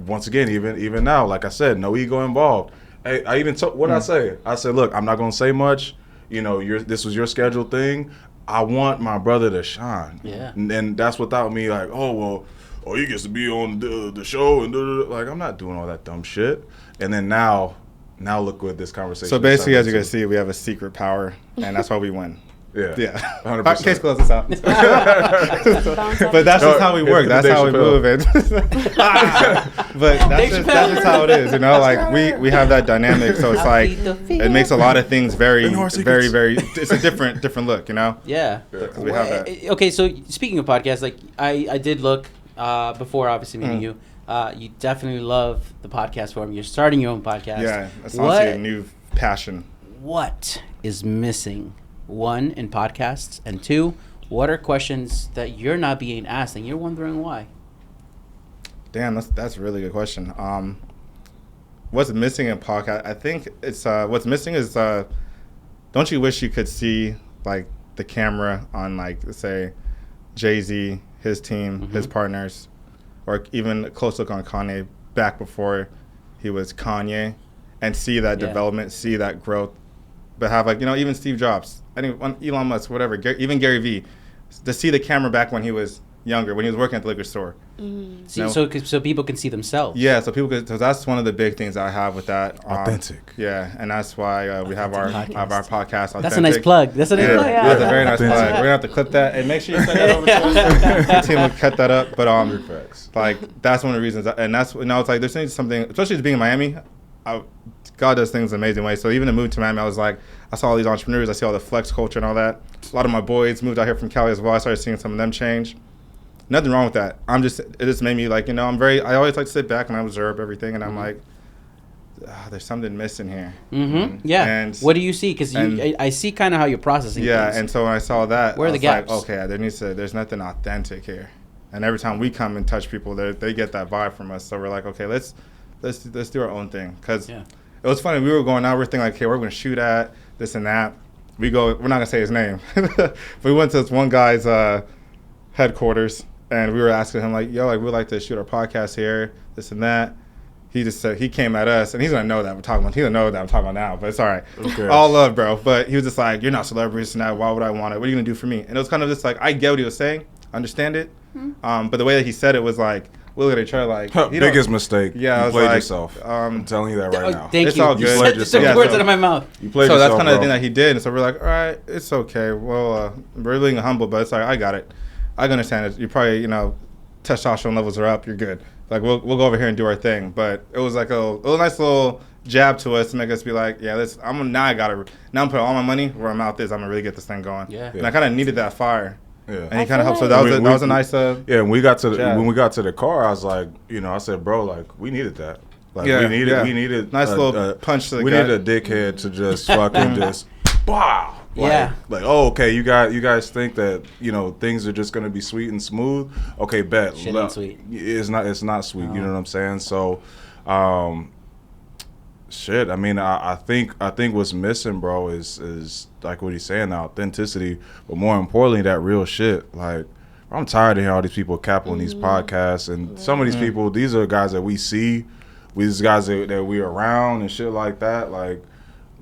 once again, even now, like I said, no ego involved. Hey, I even told what I say. I said, look, I'm not gonna say much. You know, this was your scheduled thing. I want my brother to shine. Yeah. And that's without me like, he gets to be on the show and like, I'm not doing all that dumb shit. And then now look what this conversation. So basically, as you can see, we have a secret power, and that's why we win. Yeah. 100%. Case closed, this out. Bounce off But that's No, just how we work. That's Dave how we Chappelle. move. But that's just how it is, you know. Like we have that dynamic, so it's like it makes a lot of things very, very, very. It's a different look, you know. Yeah. We have that. Okay, so speaking of podcasts, like I did look before obviously meeting you. You definitely love the podcast form. You're starting your own podcast. Yeah, that's honestly a new passion. What is missing? One, in podcasts, and two, what are questions that you're not being asked and you're wondering why? Damn, that's a really good question. What's missing in podcast? I think it's what's missing is don't you wish you could see like the camera on, like, say, Jay-Z, his team, his partners, or even a close look on Kanye back before he was Kanye, and see that development, see that growth, but have, like, you know, even Steve Jobs, anyone, Elon Musk, whatever, even Gary Vee, to see the camera back when he was younger, when he was working at the liquor store. See, No. so people can see themselves. Yeah, so people could. So that's one of the big things I have with that. Authentic. Yeah, and that's why we have our podcast. Authentic. That's a nice plug. That's a nice Yeah, plug. that's a very nice Authentic. plug. We're gonna have to clip that and make sure you send that over to us. The team will cut that up. But Facts. like that's one of the reasons, and that's, you know, it's like there's something, especially just being in Miami. God does things in amazing ways. So even to move to Miami, I was like, I saw all these entrepreneurs. I see all the flex culture and all that. A lot of my boys moved out here from Cali as well. I started seeing some of them change. Nothing wrong with that. It just made me, like, you know, I always like to sit back and I observe everything, and I'm like, there's something missing here. Yeah. And what do you see? Because I see kind of how you're processing yeah, things. and so when I saw that, Where are I the was like, gaps? okay, there's nothing authentic here. And every time we come and touch people, they get that vibe from us. So we're like, okay, let's do our own thing. Because it was funny. We were going out, we're thinking like, okay, we're going to shoot at this and that. We're not going to say his name. We went to this one guy's headquarters, and we were asking him, like, yo, like, we'd like to shoot our podcast here, this and that. He just said, he came at us, and he's going to know that we're talking about. He doesn't know that I'm talking about now, but it's all right. Okay. All love, bro. But he was just like, you're not celebrities and that. Why would I want it? What are you going to do for me? And it was kind of just like, I get what he was saying, understand it. But the way that he said it was like, we look at each other like, Biggest mistake. Yeah, I you was played like, yourself. I'm telling you that right now. Thank It's you. all You good. said You just played took yourself. words Yeah, out of my mouth. You played So that's yourself, kind of the bro. thing that he did. And so we're like, all right, it's okay. Well, we're being humble, but it's like, I got it. I understand it. You probably, you know, testosterone levels are up. You're good. Like, we'll go over here and do our thing. But it was like a nice little jab to us to make us be like, yeah, I'm putting all my money where my mouth is. I'm gonna really get this thing going. Yeah. And I kind of needed that fire. Yeah. And he kind of helped. So feel that was a nice. Yeah, when we got to the car, I was like, you know, I said, bro, like, we needed that. Like, Yeah, we needed nice little punch to the we gut. needed a dickhead to just fucking just wow. Yeah. Like, oh, okay, you guys think that, you know, things are just gonna be sweet and smooth. Okay, bet. Shit ain't sweet. It's not sweet. You know what I'm saying? So, shit. I mean, I think what's missing, bro, is like what he's saying, the authenticity, but more importantly, that real shit. Like, I'm tired of hearing all these people cap on these podcasts, and some of these people, these are guys that we see. these guys that we around and shit like that, like,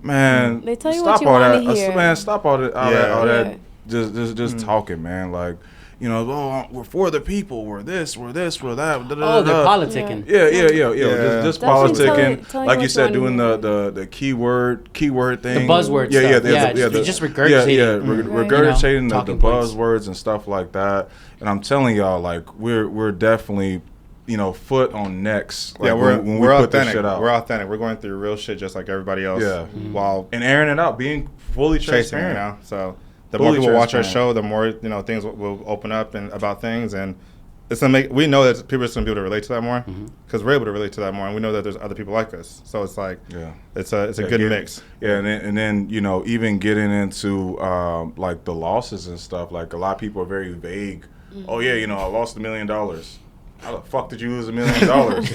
man, They tell you stop what you all wanna that. hear. Man, stop all that, all Yeah. that just talking, man. Like, you know, oh, we're for the people, we're this, we're that. Oh, they're politicking. Yeah. Yeah. Just Definitely politicking, telling like what you said, you doing wanna the keyword thing, The buzzword yeah, stuff. yeah, Yeah, the- just regurgitating. Right. regurgitating You know, the talking points. buzzwords and stuff like that. And I'm telling y'all, like, we're definitely, you know, foot on necks. Like, Yeah, when we're we put this authentic. shit out. We're authentic. We're going through real shit just like everybody else. Yeah. While And airing it out, being fully chasing it, you transparent. know. So the Fully more people watch our transparent. show, the more things will open up and about things, and it's gonna make. We know that people are just gonna be able to relate to that more because we're able to relate to that more, and we know that there's other people like us. So it's like, Yeah. it's a Yeah, good get- mix. Yeah, and then you know, even getting into like the losses and stuff. Like, a lot of people are very vague. Oh yeah, you know, I lost $1 million. How the fuck did you lose $1 million?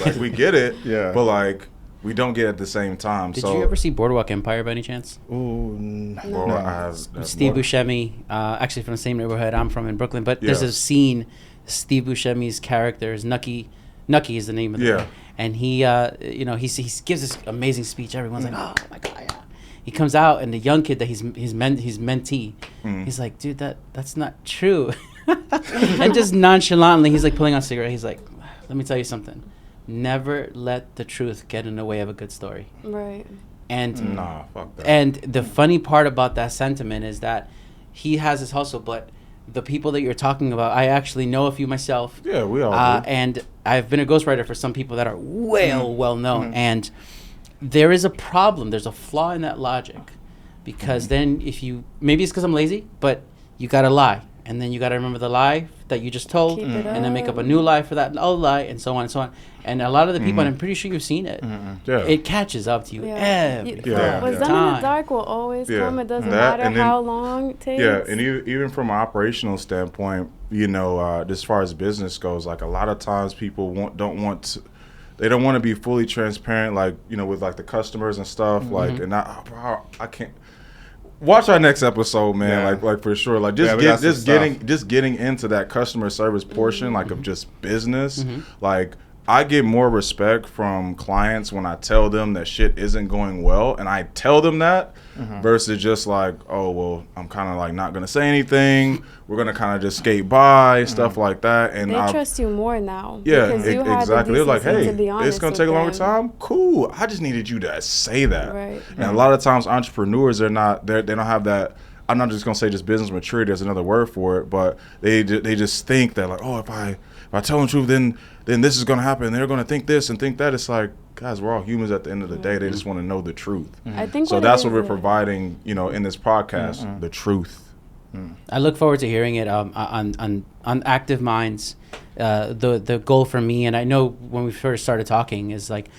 Like, we get it, Yeah. but like, we don't get it at the same time. Did so, you ever see Boardwalk Empire by any chance? Ooh, Well, I have, Steve Buscemi, actually from the same neighborhood I'm from in Brooklyn, but there's Yeah. a scene, Steve Buscemi's character is Nucky is the name of the Yeah. guy. And he, you know, he gives this amazing speech. Everyone's like, oh my God, yeah. He comes out, and the young kid that his mentee, he's like, dude, that's not true. And just nonchalantly, he's like pulling out a cigarette. He's like, let me tell you something. Never let the truth get in the way of a good story. Right. And Nah, fuck that. and the funny part about that sentiment is that he has his hustle, but the people that you're talking about, I actually know a few myself. Yeah, we all do. And I've been a ghostwriter for some people that are well known. And there is a problem. There's a flaw in that logic. Because then maybe it's because I'm lazy, but you got to lie. And then you got to remember the lie that you just told. Keep it And then make up up. a new lie for that old lie, and so on and so on. And a lot of the people, and I'm pretty sure you've seen it, Yeah. it catches up to you every Yeah. What's fucking done in the time. dark will always Yeah. come. It doesn't That, matter and then- how long it takes. Yeah, and even from an operational standpoint, you know, as far as business goes, like, a lot of times people don't want to be fully transparent, like, you know, with like the customers and stuff, like, and I can't. Watch our next episode, man. Yeah. Like for sure. Like, Yeah, we got some just getting into that customer service portion, like, of just business. Like, I get more respect from clients when I tell them that shit isn't going well, and I tell them that, versus just like, oh, well, I'm kind of like not gonna say anything. We're gonna kind of just skate by, stuff like that. And They I trust you more now. yeah, because you had exactly. The They're like, decency hey, to be honest it's gonna with take a longer them. time. Cool. I just needed you to say that. Right. And a lot of times, entrepreneurs they don't have that. I'm not just gonna say just business maturity. There's another word for it, but they just think that, like, oh, if I tell them the truth, then this is gonna happen. They're gonna think this and think that. It's like, guys, we're all humans at the end of the day. They just want to know the truth. I think So what that's it what we're is, providing, you know, in this podcast, the truth. I look forward to hearing it on Active Minds. The goal for me, and I know when we first started talking, is like,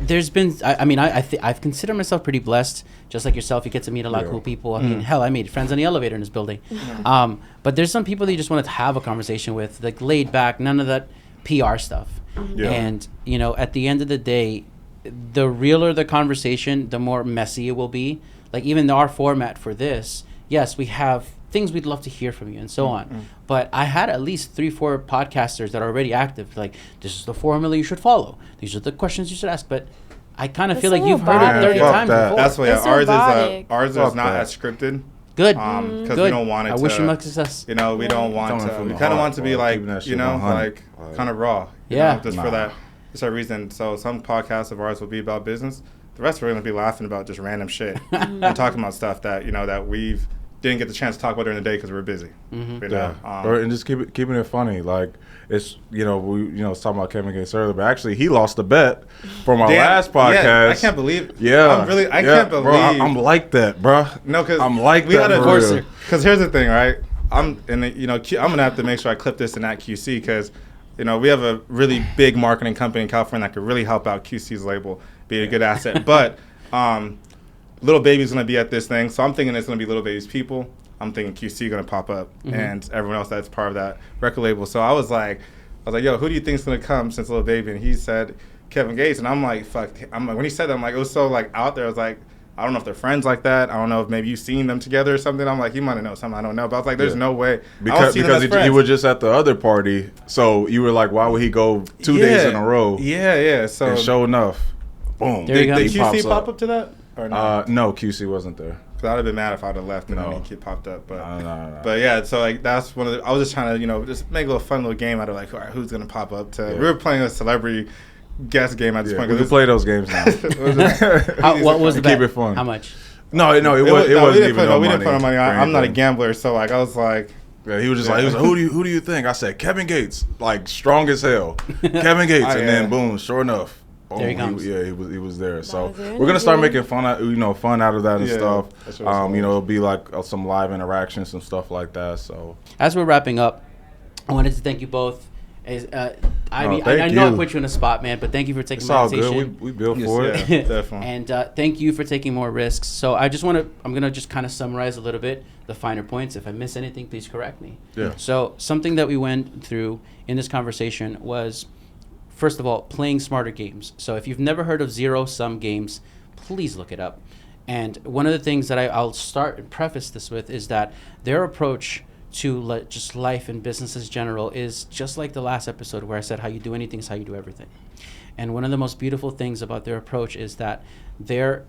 there's been. I've considered myself pretty blessed, just like yourself. You get to meet a lot of Yeah. cool people. I mean, hell, I made friends on the elevator in this building. But there's some people that you just want to have a conversation with, like laid back, none of that PR stuff. Yeah. And you know, at the end of the day, the realer the conversation, the more messy it will be. Like, even our format for this, yes, we have things we'd love to hear from you and so on. But I had at least 3-4 podcasters that are already active. Like, this is the formula you should follow. These are the questions you should ask. But I kind of It's feel like so you've heard it robotic. 30 Fuck times that. before. That's why It's ours robotic. is Fuck not that. as scripted. Good. Because Good. we don't want it I to. wish you much success. You know, we don't want Coming to. from We the kind of heart, want to be bro. like, Keeping that you shit know, 100. like kind of raw. you Yeah. know, just for that. It's a reason. So some podcasts of ours will be about business. The rest we're going to be laughing about just random shit and talking about stuff that, you know, that we've didn't get the chance to talk about during the day because we're busy. You know, Or, and just keeping it funny. Like, it's, you know, we was talking about Kevin Gates earlier, but actually he lost the bet from our Damn, last podcast. Yeah, I can't believe. Yeah, I can't believe. Bro, I'm like that, bro. No, because I'm like we that. had a for real. Because here's the thing, right? I'm gonna have to make sure I clip this in at QC because, you know, we have a really big marketing company in California that could really help out QC's label, be a good asset. But Little Baby's gonna be at this thing, so I'm thinking it's gonna be Little Baby's people. I'm thinking QC gonna pop up and everyone else that's part of that record label. So I was like, yo, who do you think's gonna come since Little Baby? And he said Kevin Gates, and I'm like, fuck. I'm like, when he said that, I'm like, it was so like out there. I was like, I don't know if they're friends like that. I don't know if maybe you've seen them together or something. I'm like, he might have known something I don't know. But I was like, there's Yeah. no way. Because he was just at the other party, so you were like, why would he go 2 days in a row? Yeah. So And sure enough, boom. There you go. did he QC pops pop up. up to that? Or no? No, QC wasn't there. Because I'd have been mad if I'd have left and No. then kid popped up. But No. but yeah, so like that's one of the. I was just trying to just make a little fun little game out of like, all right, who's gonna pop up to? Yeah. We were playing a celebrity guest game at this Yeah, point. we 'cause can play those games now. What was the Keep bet? it fun. How much? No, it we wasn't didn't even put no we money. didn't put no money. or I'm not a anything. gambler, so like I was like, Yeah, he was just like, who do you think? I said Kevin Gates, like strong as hell. Kevin Gates, Oh, and yeah. then boom, sure enough, boom, There he comes. he was there. So was your we're gonna start energy. making fun out of that and Yeah, stuff. that's what it's It'll be like some live interactions and stuff like that. So As we're wrapping up, I wanted to thank you both. I know thank I you. put you on the spot, man, but thank you for taking it's my all invitation. good. We built Yes, for yeah. it. Definitely. And thank you for taking more risks. So I'm going to just kind of summarize a little bit the finer points. If I miss anything, please correct me. Yeah. So something that we went through in this conversation was, first of all, playing smarter games. So if you've never heard of zero-sum games, please look it up. And one of the things that I'll start and preface this with is that their approach to just life and business in general is just like the last episode where I said how you do anything is how you do everything. And one of the most beautiful things about their approach is that they're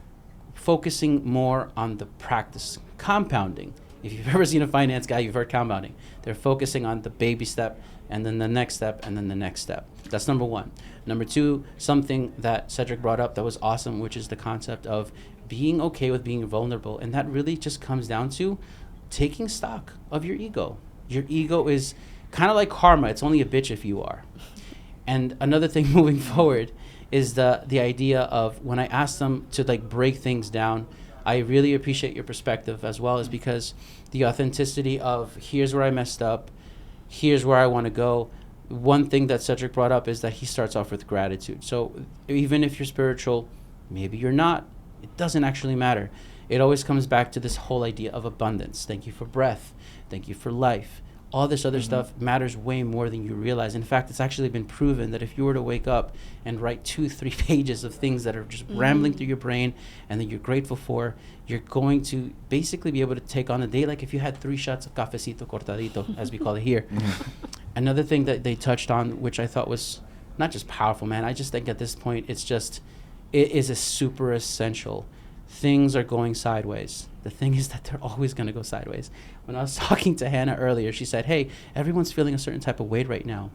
focusing more on the practice, compounding. If you've ever seen a finance guy, you've heard compounding. They're focusing on the baby step and then the next step and then the next step. That's number one. Number two, something that Cedric brought up that was awesome, which is the concept of being okay with being vulnerable. And that really just comes down to taking stock of your ego. Your ego is kind of like karma. It's only a bitch if you are. And another thing moving forward is the idea of when I asked them to like break things down, I really appreciate your perspective as well, as because the authenticity of here's where I messed up, here's where I want to go. One thing that Cedric brought up is that he starts off with gratitude. So even if you're spiritual, maybe you're not, it doesn't actually matter. It always comes back to this whole idea of abundance. Thank you for breath. Thank you for life. All this other stuff matters way more than you realize. In fact, it's actually been proven that if you were to wake up and write 2-3 pages of things that are just rambling through your brain and that you're grateful for, you're going to basically be able to take on the day like if you had 3 shots of cafecito cortadito, as we call it here. Another thing that they touched on, which I thought was not just powerful, man, I just think at this point it is a super essential. Things are going sideways. The thing is that they're always going to go sideways. When I was talking to Hannah earlier, she said, hey, everyone's feeling a certain type of way right now.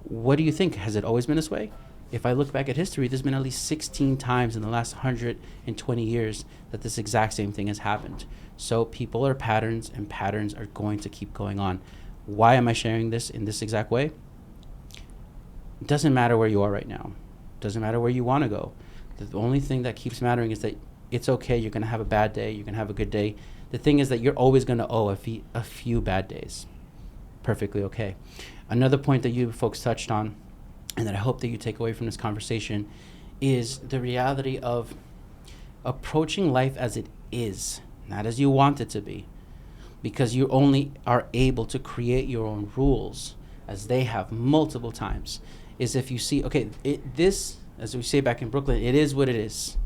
What do you think? Has it always been this way? If I look back at history, there's been at least 16 times in the last 120 years that this exact same thing has happened. So people are patterns, and patterns are going to keep going on. Why am I sharing this in this exact way? It doesn't matter where you are right now. It doesn't matter where you want to go. The only thing that keeps mattering is that it's okay. You're going to have a bad day. You're going to have a good day. The thing is that you're always going to owe a few bad days. Perfectly okay. Another point that you folks touched on, and that I hope that you take away from this conversation, is the reality of approaching life as it is, not as you want it to be. Because you only are able to create your own rules, as they have multiple times, is if you see, okay, this, as we say back in Brooklyn, it is what it is.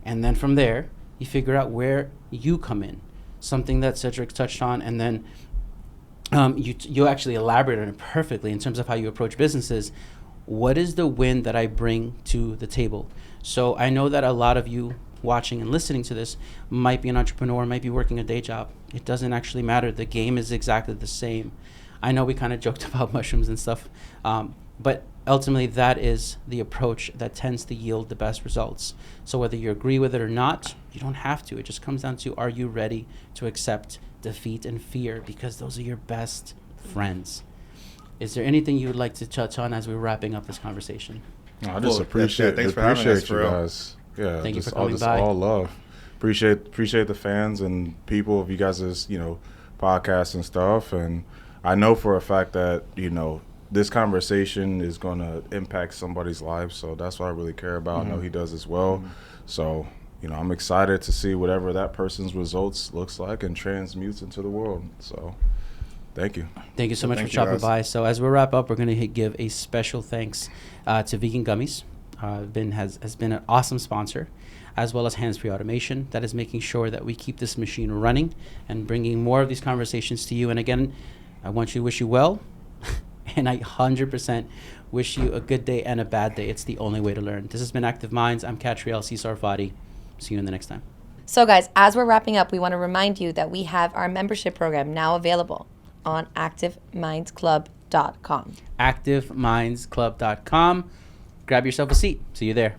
And then from there, you figure out where you come in. Something that Cedric touched on, and then you actually elaborate on it perfectly in terms of how you approach businesses. What is the win that I bring to the table? So I know that a lot of you watching and listening to this might be an entrepreneur, might be working a day job. It doesn't actually matter. The game is exactly the same. I know we kind of joked about mushrooms and stuff, but ultimately that is the approach that tends to yield the best results. So whether you agree with it or not, you don't have to. It just comes down to, are you ready to accept defeat and fear? Because those are your best friends. Is there anything you would like to touch on as we're wrapping up this conversation? I just Well, appreciate thanks for having us, you for real. guys. Yeah, Thank you just for coming by. all love. Appreciate the fans and people of you guys' podcasts and stuff. And I know for a fact that this conversation is going to impact somebody's life. So that's what I really care about. I know he does as well. So I'm excited to see whatever that person's results looks like and transmutes into the world. So thank you. Thank you so much Thank for you, stopping guys. by. So as we wrap up, we're going to give a special thanks to Vegan Gummies. has been an awesome sponsor, as well as Hands-Free Automation, that is making sure that we keep this machine running and bringing more of these conversations to you. And again, I want to wish you well, and I 100% wish you a good day and a bad day. It's the only way to learn. This has been Active Minds. I'm Catriel C. Sarfati. See you in the next time. So guys, as we're wrapping up, we want to remind you that we have our membership program now available on ActiveMindsClub.com. ActiveMindsClub.com. Grab yourself a seat. See you there.